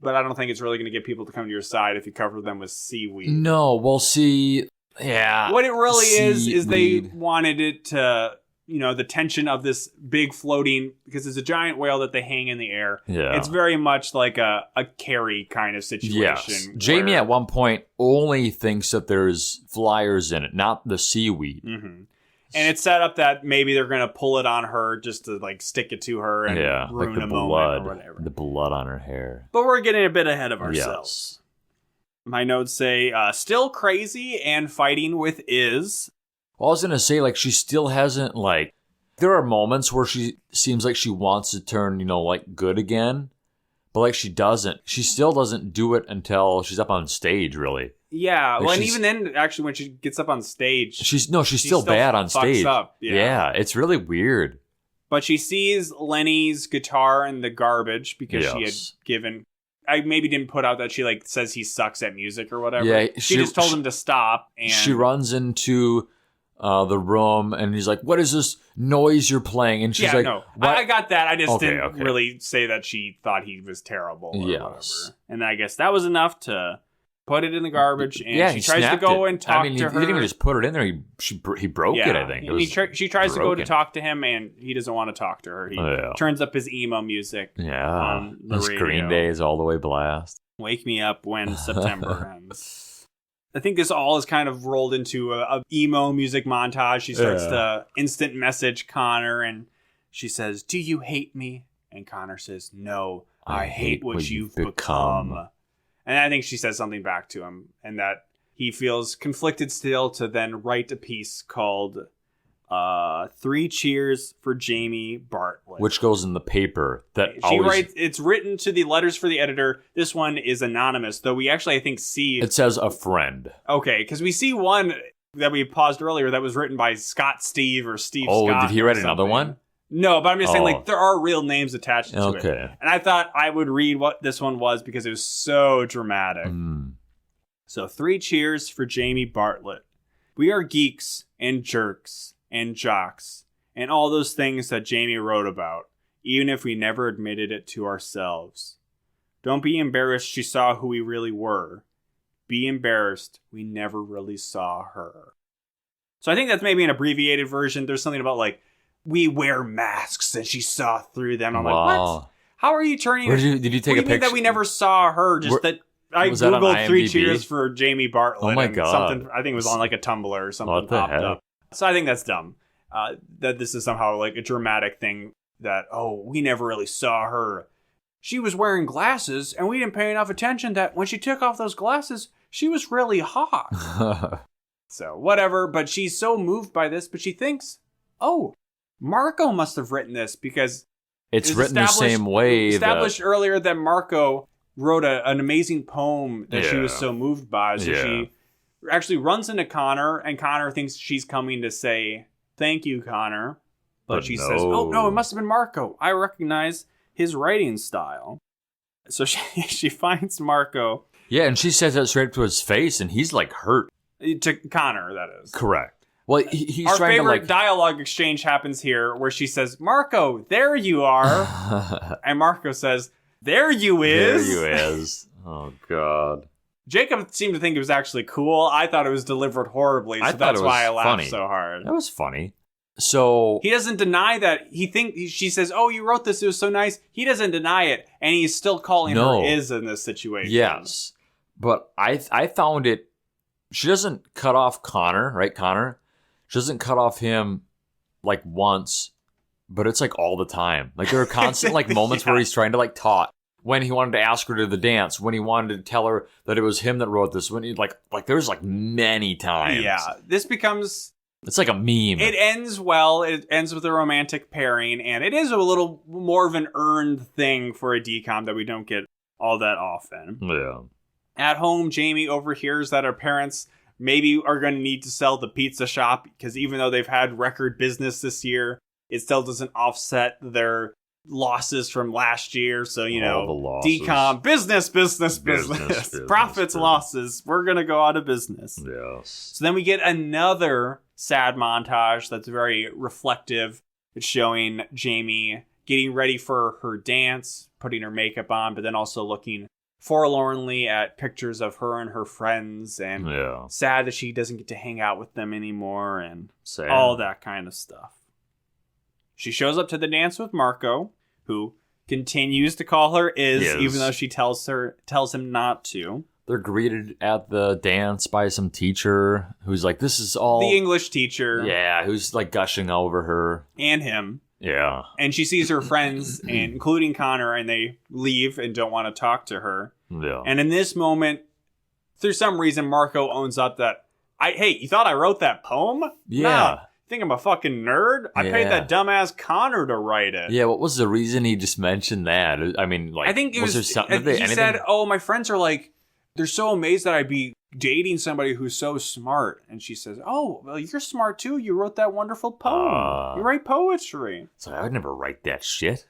But I don't think it's really going to get people to come to your side if you cover them with seaweed. No, well, see... Yeah. What it really is they wanted it to, the tension of this big floating, because it's a giant whale that they hang in the air. Yeah. It's very much like a Carrie kind of situation. Yes. Jamie at one point only thinks that there's flyers in it, not the seaweed. Mm-hmm. And it's set up that maybe they're going to pull it on her just to like stick it to her and ruin like the a blood, moment or whatever. The blood on her hair. But we're getting a bit ahead of ourselves. Yes. My notes say, still crazy and fighting with is. Well, I was going to say, like, she still hasn't, like... There are moments where she seems like she wants to turn, like, good again. But, like, she doesn't. She still doesn't do it until she's up on stage, really. Yeah, like well, and even then, actually, when she gets up on stage... She's still bad on stage. Up. Yeah, it's really weird. But she sees Lenny's guitar in the garbage because she had given... I maybe didn't put out that she like says he sucks at music or whatever. Yeah, she just told him to stop. And she runs into the room, and he's like, "What is this noise you're playing?" And she's like, no, what? I got that. I just didn't really say that she thought he was terrible or whatever. And I guess that was enough to put it in the garbage. And she tries to go and talk to her. He didn't even just put it in there. He broke it, I think. She tries to go to talk to him, and he doesn't want to talk to her. He turns up his emo music. Yeah, on the radio. Green Day's all the way blast. Wake me up when September ends. I think this all is kind of rolled into a emo music montage. She starts to instant message Connor, and she says, "Do you hate me?" And Connor says, "No, I hate what you've become." And I think she says something back to him, and that he feels conflicted still to then write a piece called 3 Cheers for Jamie Bartlett. Which goes in the paper. Writes, it's written to the letters for the editor. This one is anonymous, though we actually, I think, see... It says a friend. Okay, because we see one that we paused earlier that was written by Scott Steve or Steve Scott. Oh, did he write another one? No, but I'm just saying, like, there are real names attached to it. Okay. And I thought I would read what this one was because it was so dramatic. So, 3 cheers for Jamie Bartlett. We are geeks and jerks and jocks and all those things that Jamie wrote about, even if we never admitted it to ourselves. Don't be embarrassed she saw who we really were. Be embarrassed we never really saw her. So I think that's maybe an abbreviated version. There's something about, like, we wear masks and she saw through them. I'm like, what? How are you turning... Did you take a picture? That we never saw her? Just that I Googled 3 cheers for Jamie Bartlett. Oh my God. Something, I think it was on like a Tumblr or something popped up. So I think that's dumb. That this is somehow like a dramatic thing that, we never really saw her. She was wearing glasses and we didn't pay enough attention that when she took off those glasses, she was really hot. So whatever, but she's so moved by this, but she thinks, Marco must have written this because it's written the same way. Established earlier that Marco wrote an amazing poem that she was so moved by. So she actually runs into Connor, and Connor thinks she's coming to say, "Thank you, Connor." But she says, "Oh, no, it must have been Marco. I recognize his writing style." So she finds Marco. Yeah, and she says that straight to his face, and he's like hurt. To Connor, that is. Correct. Well, he's Our trying favorite to dialogue exchange happens here where she says, "Marco, there you are." And Marco says, "There you is." There you is. Oh, God. Jacob seemed to think it was actually cool. I thought it was delivered horribly, so that's why I laughed so hard. That was funny. So he doesn't deny that. She says, "Oh, you wrote this. It was so nice." He doesn't deny it, and he's still calling her is in this situation. Yes, but I found it. She doesn't cut off Connor, right? Connor. She doesn't cut off him like once, but it's like all the time. Like there are constant like moments where he's trying to like talk. When he wanted to ask her to the dance, when he wanted to tell her that it was him that wrote this, when he like there's like many times. Yeah, this becomes. It's like a meme. It ends well. It ends with a romantic pairing, and it is a little more of an earned thing for a decom that we don't get all that often. Yeah. At home, Jamie overhears that her parents maybe are going to need to sell the pizza shop because even though they've had record business this year, it still doesn't offset their losses from last year. So, decom, business. Profits, losses. We're going to go out of business. Yes. So then we get another sad montage that's very reflective. It's showing Jamie getting ready for her dance, putting her makeup on, but then also looking forlornly at pictures of her and her friends, and sad that she doesn't get to hang out with them anymore, and all that kind of stuff. She shows up to the dance with Marco, who continues to call her Is. Even though she tells him not to. They're greeted at the dance by some teacher who's like, "This is all..." The English teacher. Yeah, who's like gushing over her. And him. Yeah. And she sees her friends, including Connor, and they leave and don't want to talk to her. Yeah. And in this moment, through some reason, Marco owns up that, hey, you thought I wrote that poem? Yeah. Nah, you think I'm a fucking nerd? I paid that dumbass Connor to write it. Yeah, what was the reason he just mentioned that? I mean, like, I think it was there something? He said, my friends are like, they're so amazed that I'd be dating somebody who's so smart. And she says, "Oh, well, you're smart too. You wrote that wonderful poem. You write poetry." So I would never write that shit.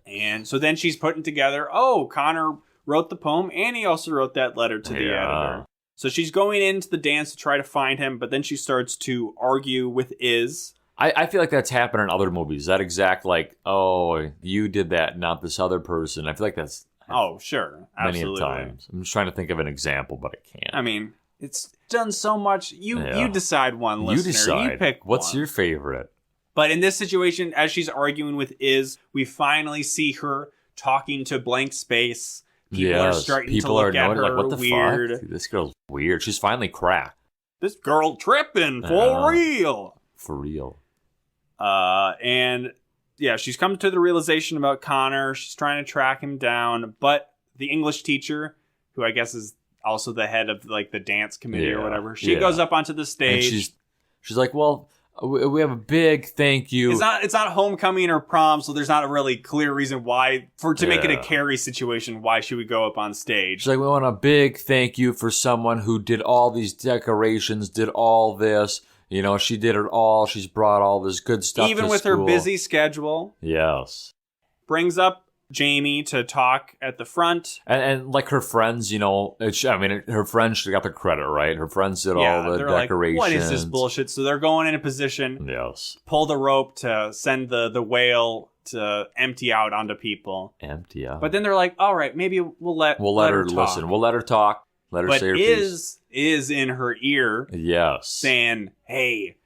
And so then she's putting together, Connor wrote the poem and he also wrote that letter to the editor. So she's going into the dance to try to find him, but then she starts to argue with Iz. I feel like that's happened in other movies. That exact, like, oh, you did that, not this other person. I feel like that's... Oh, sure. Absolutely. Many times. I'm just trying to think of an example, but I can't. I mean, it's done so much. You decide one, listener. You decide. You pick What's one. your favorite? But in this situation, as she's arguing with Iz, we finally see her talking to blank space. People are starting to look at her like, what the weird. Fuck? This girl's weird. She's finally cracked. This girl tripping for real. For real. And yeah, she's come to the realization about Connor. She's trying to track him down, but the English teacher, who I guess is also the head of like the dance committee or whatever, she goes up onto the stage. And she's like, well, we have a big thank you. It's not homecoming or prom, so there's not a really clear reason why to make it a Carrie situation. Why she would go up on stage? She's like, we want a big thank you for someone who did all these decorations, did all this. You know, she did it all. She's brought all this good stuff even to with school. her busy schedule. Yes. Brings up Jamie to talk at the front. And like her friends, you know, her friends should have got the credit, right? Her friends did all the decorations. Like, what is this bullshit? So they're going in a position, pull the rope to send the whale to empty out onto people. Empty out. But then they're like, all right, maybe we'll let her listen. We'll let her talk. Let her say her piece. Is in her ear. Yes. Saying, hey,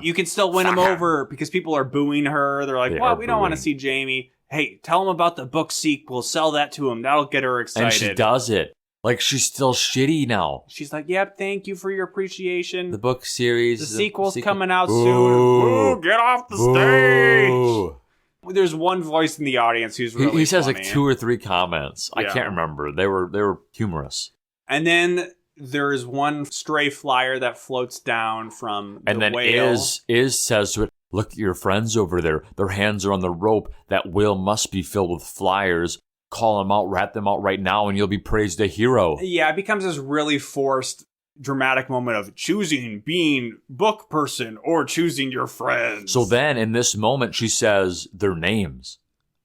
you can still win him over because people are booing her. They're like, well, we don't want to see Jamie. Hey, tell him about the book sequel. Sell that to him. That'll get her excited. And she does it. Like, she's still shitty now. She's like, yep, thank you for your appreciation. The book series. The sequel's coming out soon. Boo, get off the stage. There's one voice in the audience who's really He says funny. like 2 or 3 comments. I can't remember. They were humorous. And then there is one stray flyer that floats down from the whale. And then Iz says to it, look at your friends over there. Their hands are on the rope. That whale must be filled with flyers. Call them out, rat them out right now, and you'll be praised a hero. Yeah, it becomes this really forced, dramatic moment of choosing being book person or choosing your friends. So then, in this moment, she says their names.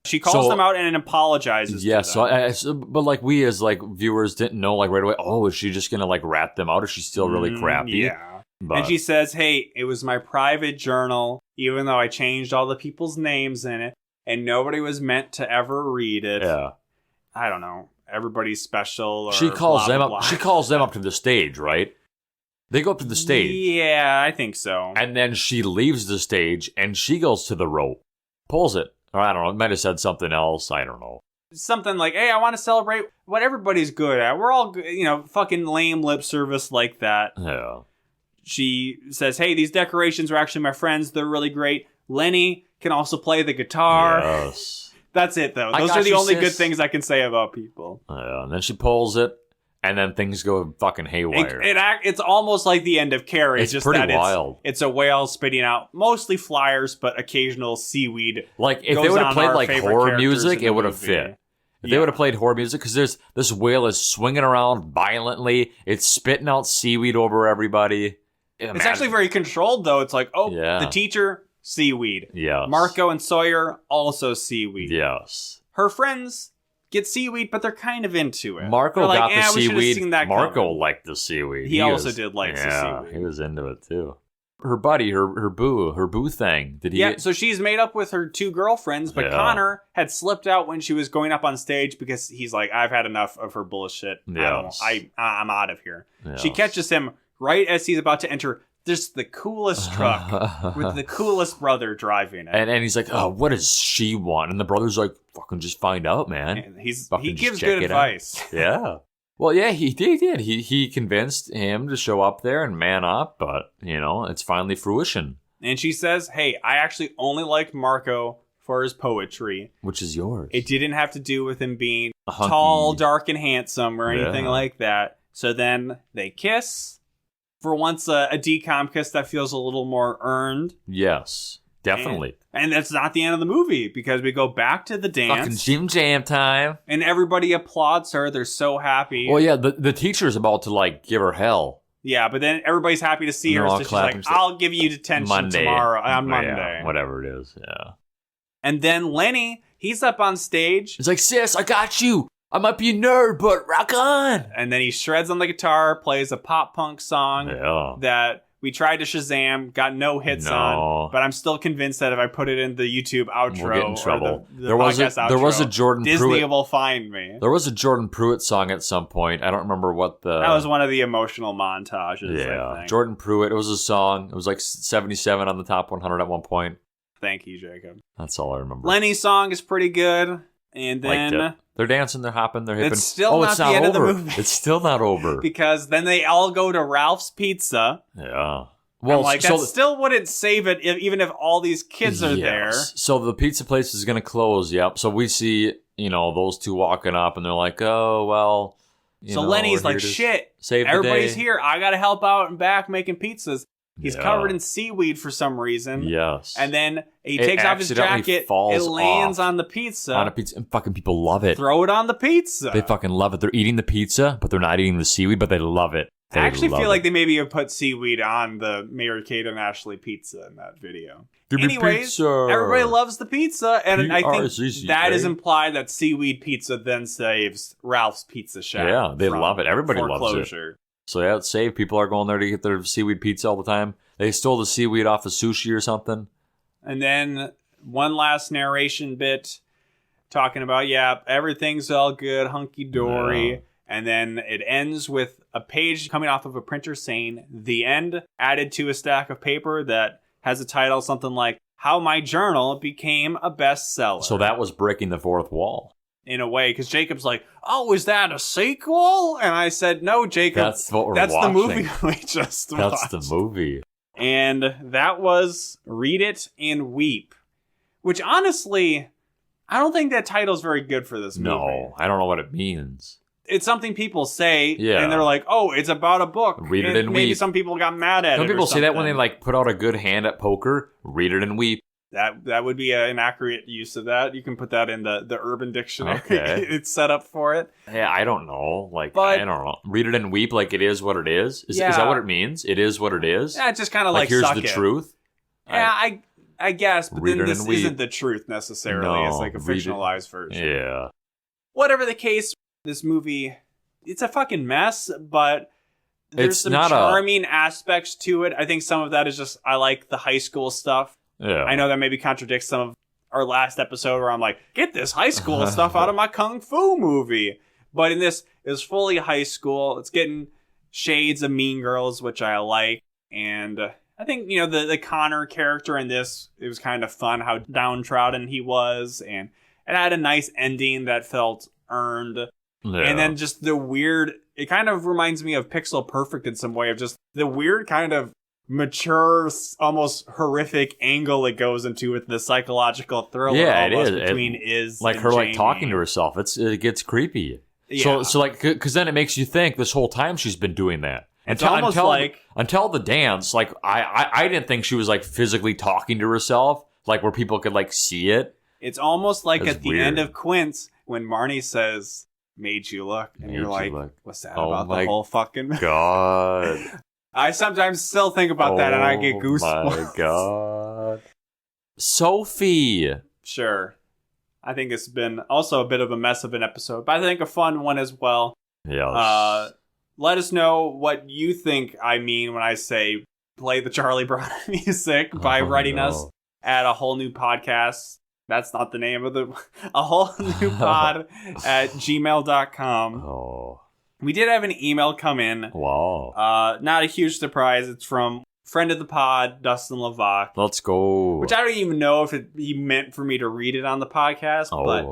She calls them out and apologizes to them. But like we as like viewers didn't know like right away, oh, is she just going to like rat them out? Or is she still really crappy? Yeah. And she says, hey, it was my private journal, even though I changed all the people's names in it, and nobody was meant to ever read it. Yeah. I don't know. Everybody's special. Or she calls blah, them blah, up. blah. She calls them up to the stage, right? They go up to the stage. Yeah, I think so. And then she leaves the stage and she goes to the rope, pulls it. Or I don't know. It might have said something else. I don't know. Something like, hey, I want to celebrate what everybody's good at. We're all, fucking lame lip service like that. Yeah. She says, hey, these decorations are actually my friends. They're really great. Lenny can also play the guitar. Yes. That's it, though. Those are the only good things I can say about people. Yeah, and then she pulls it, and then things go fucking haywire. It's almost like the end of Carrie. It's just pretty wild. It's a whale spitting out mostly flyers, but occasional seaweed. Like, if they would have played like horror music, it would have fit. If they would have played horror music, because this whale is swinging around violently, it's spitting out seaweed over everybody. It's actually very controlled, though. It's like, the teacher, seaweed. Yes. Marco and Sawyer, also seaweed. Yes. Her friends get seaweed, but they're kind of into it. Marco got the seaweed. Marco coming. Liked the seaweed. He also did like the seaweed. He was into it, too. Her buddy, her boo thing. Did he? So she's made up with her 2 girlfriends, but Connor had slipped out when she was going up on stage because he's like, I've had enough of her bullshit. Yes. I'm out of here. Yes. She catches him right as he's about to enter just the coolest truck with the coolest brother driving it. And he's like, oh, what does she want? And the brother's like, fucking just find out, man. And he gives good advice. Yeah. Well, yeah, he did. He convinced him to show up there and man up, but, it's finally fruition. And she says, hey, I actually only liked Marco for his poetry. Which is yours. It didn't have to do with him being tall, dark, and handsome or anything like that. So then they kiss. For once, a decom kiss that feels a little more earned. Yes, definitely. And that's not the end of the movie, because we go back to the dance. Fucking Jim Jam time. And everybody applauds her. They're so happy. Well, yeah, the teacher's about to, give her hell. Yeah, but then everybody's happy to see her, so she's like, I'll give you detention tomorrow, on Monday. Yeah, whatever it is, yeah. And then Lenny, he's up on stage. He's like, sis, I got you. I might be a nerd, but rock on. And then he shreds on the guitar, plays a pop punk song that we tried to Shazam, got no hits on, but I'm still convinced that if I put it in the YouTube outro, we'll get in trouble. There was a Jordan Disney Pruitt. will find me. There was a Jordan Pruitt song at some point. I don't remember what that was one of the emotional montages. Yeah, I think. Jordan Pruitt. It was a song. It was like 77 on the top 100 at one point. Thank you, Jacob. That's all I remember. Lenny's song is pretty good, and then they're dancing, they're hopping, they're hipping. It's still not the end of the movie. It's still not over because then they all go to Ralph's Pizza. Yeah. Well, that still wouldn't save it even if all these kids are there. So the pizza place is going to close. Yep. So we see, those two walking up, and they're like, "Oh well." So Lenny's like, "Shit, everybody's here. I got to help out and back making pizzas." He's covered in seaweed for some reason. Yes. And then he takes off his jacket. It lands on the pizza. On a pizza, and fucking people love it. Throw it on the pizza. They fucking love it. They're eating the pizza, but they're not eating the seaweed. But they love it. I actually feel like they maybe have put seaweed on the Mary-Kate and Ashley pizza in that video. Anyways, pizza. Everybody loves the pizza, and I think that is implied that seaweed pizza then saves Ralph's Pizza Shack. Yeah, they love it. Everybody loves it. So yeah, it's safe. People are going there to get their seaweed pizza all the time. They stole the seaweed off of sushi or something. And then one last narration bit talking about, everything's all good, hunky-dory. Yeah. And then it ends with a page coming off of a printer saying, "The end," added to a stack of paper that has a title something like, "How My Journal Became a Bestseller." So that was breaking the fourth wall. In a way, because Jacob's like, "Oh, is that a sequel?" And I said, "No, Jacob, that's what we're watching. The movie we just watched." That's the movie. And that was Read It and Weep, which honestly, I don't think that title's very good for this movie. No, I don't know what it means. It's something people say, and they're like, "Oh, it's about a book." Read it and maybe weep. Some people got mad at it. Some people say that when they put out a good hand at poker. Read it and weep. That would be an accurate use of that. You can put that in the Urban Dictionary. Okay. It's set up for it. Yeah, I don't know. I don't know. Read it and weep like it is what it is. Is that what it means? It is what it is? Yeah, it's just kind of like here's suck the it. Truth. Yeah, I guess, but then this isn't the truth necessarily. No, it's like a fictionalized version. Yeah. Whatever the case, this movie, it's a fucking mess, but there's some charming aspects to it. I think some of that is just, I like the high school stuff. Yeah. I know that maybe contradicts some of our last episode where I'm like, get this high school stuff out of my Kung Fu movie. But in this, it's fully high school. It's getting shades of Mean Girls, which I like. And I think, the Connor character in this, it was kind of fun how downtrodden he was. And it had a nice ending that felt earned. Yeah. And then just the weird, it kind of reminds me of Pixel Perfect in some way, of just the weird kind of mature, almost horrific angle it goes into with the psychological thriller. Yeah, it is. Between Iz like and her Jamie. Like talking to herself. It gets creepy. Yeah. So like, because then it makes you think this whole time she's been doing that. Until the dance, like I didn't think she was like physically talking to herself, like where people could like see it. It's almost like at the end of Quince when Marnie says, "Made you look," and you're like, "What's that about the whole fucking God?" I sometimes still think about that, and I get goosebumps. Oh my God, Sophie. Sure, I think it's been also a bit of a mess of an episode, but I think a fun one as well. Yes. Let us know what you think I mean when I say play the Charlie Brown music by writing us at A Whole New Podcast. That's not the name of A Whole New Pod at gmail.com. Oh. We did have an email come in. Wow. Not a huge surprise. It's from friend of the pod, Dustin Levac. Let's go. Which I don't even know if he meant for me to read it on the podcast, but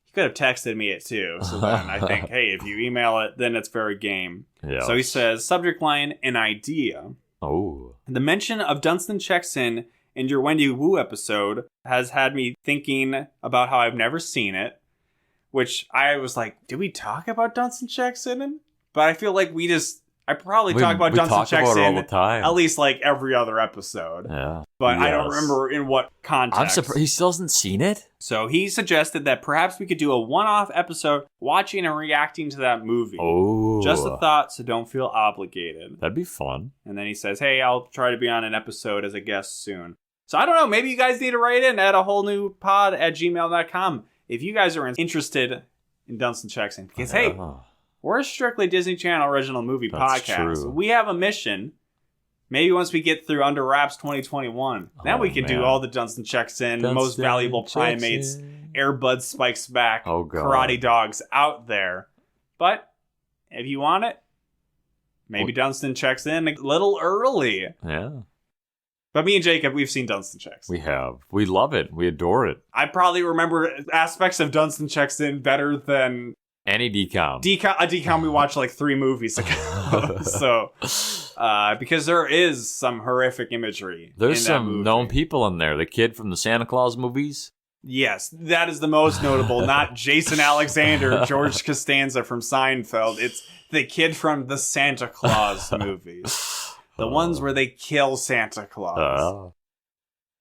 he could have texted me it too. So then I think, hey, if you email it, then it's fair game. Yeah. So he says, subject line, an idea. Oh. The mention of Dunstan Checks In your Wendy Wu episode has had me thinking about how I've never seen it. Which I was like, did we talk about Dunstan Checks In? But I feel like I probably talk about Dunstan Checks In all the time. At least like every other episode. Yeah. But I don't remember in what context. I'm surprised he still hasn't seen it. So he suggested that perhaps we could do a one-off episode watching and reacting to that movie. Oh. Just a thought, so don't feel obligated. That'd be fun. And then he says, hey, I'll try to be on an episode as a guest soon. So I don't know, maybe you guys need to write in at a whole new pod at gmail.com. If you guys are interested in Dunstan Checks In. Because, hey, we're a strictly Disney Channel original movie podcast. True. We have a mission. Maybe once we get through Under Wraps 2021, then we can do all the Dunstan Checks In, Most Valuable Primates, Airbud Spikes Back, Karate Dogs out there. But if you want it, maybe Dunstan Checks In a little early. Yeah. But me and Jacob, we've seen Dunstan Checks. We have. We love it. We adore it. I probably remember aspects of Dunstan Checks In better than any decom. A decom we watched like 3 movies ago. So, because there is some horrific imagery. There's in some that movie. known people in there. The kid from the Santa Claus movies. Yes, that is the most notable. Not Jason Alexander, George Costanza from Seinfeld. It's the kid from the Santa Claus movies. The ones where they kill Santa Claus.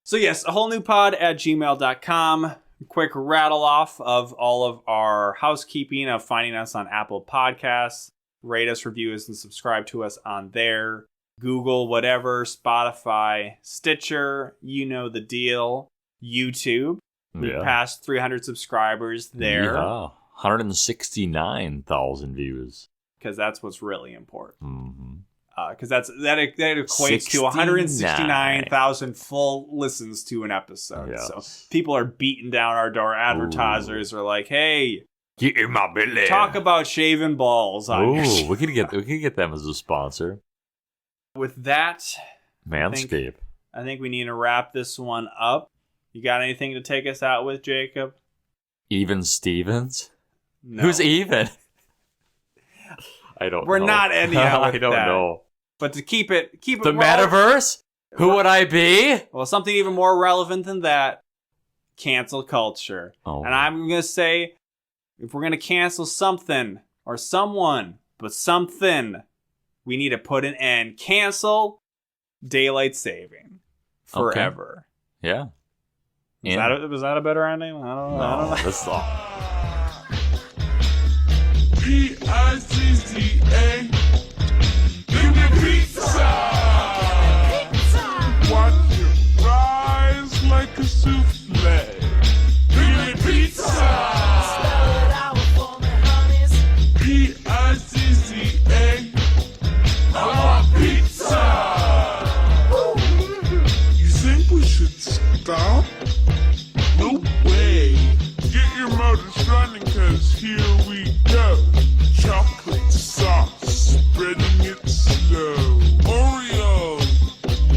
So yes, a whole new pod at gmail.com. Quick rattle off of all of our housekeeping of finding us on Apple Podcasts. Rate us, review us, and subscribe to us on there. Google, whatever, Spotify, Stitcher, you know the deal. YouTube. We passed 300 subscribers there. Yeah, 169,000 views. Because that's what's really important. Mm-hmm. Because that equates to 169,000 full listens to an episode. Yes. So people are beating down our door. Advertisers are like, "Hey, get in my belly. Talk about shaving balls." Oh, we could get them as a sponsor. With that, Manscaped. I think we need to wrap this one up. You got anything to take us out with, Jacob? Even Stevens? No. Who's Even? I don't know. We're not ending out with I don't know. But to keep it the metaverse? Who would I be? Well, something even more relevant than that. Cancel culture. Oh. And I'm going to say, if we're going to cancel something or someone, but something, we need to put an end. Cancel daylight saving forever. Okay. Yeah. Was that a better ending? I don't know. That's all. Pizza. Give me pizza. Watch it rise like a souffle. Give me pizza. Pizza. I want pizza. You think we should stop? No way. Get your motors running, 'cause here we go. Chocolate sauce, spreading it slow. Oreo,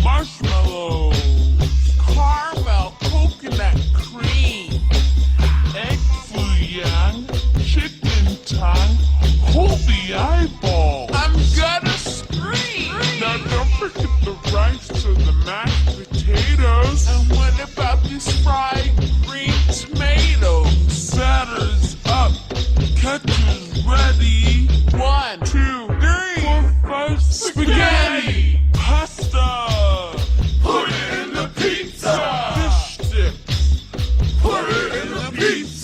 marshmallow, caramel, coconut cream, egg foo young, chicken tongue, hold the eyeball. I'm gonna scream. Now don't forget the rice or the mashed potatoes. And what about these fried green tomatoes? Batter's up, ketchup's ready. 1, 2, 3, 4, 5, spaghetti, pasta. Put it in the pizza. Fish sticks. Put it in the pizza.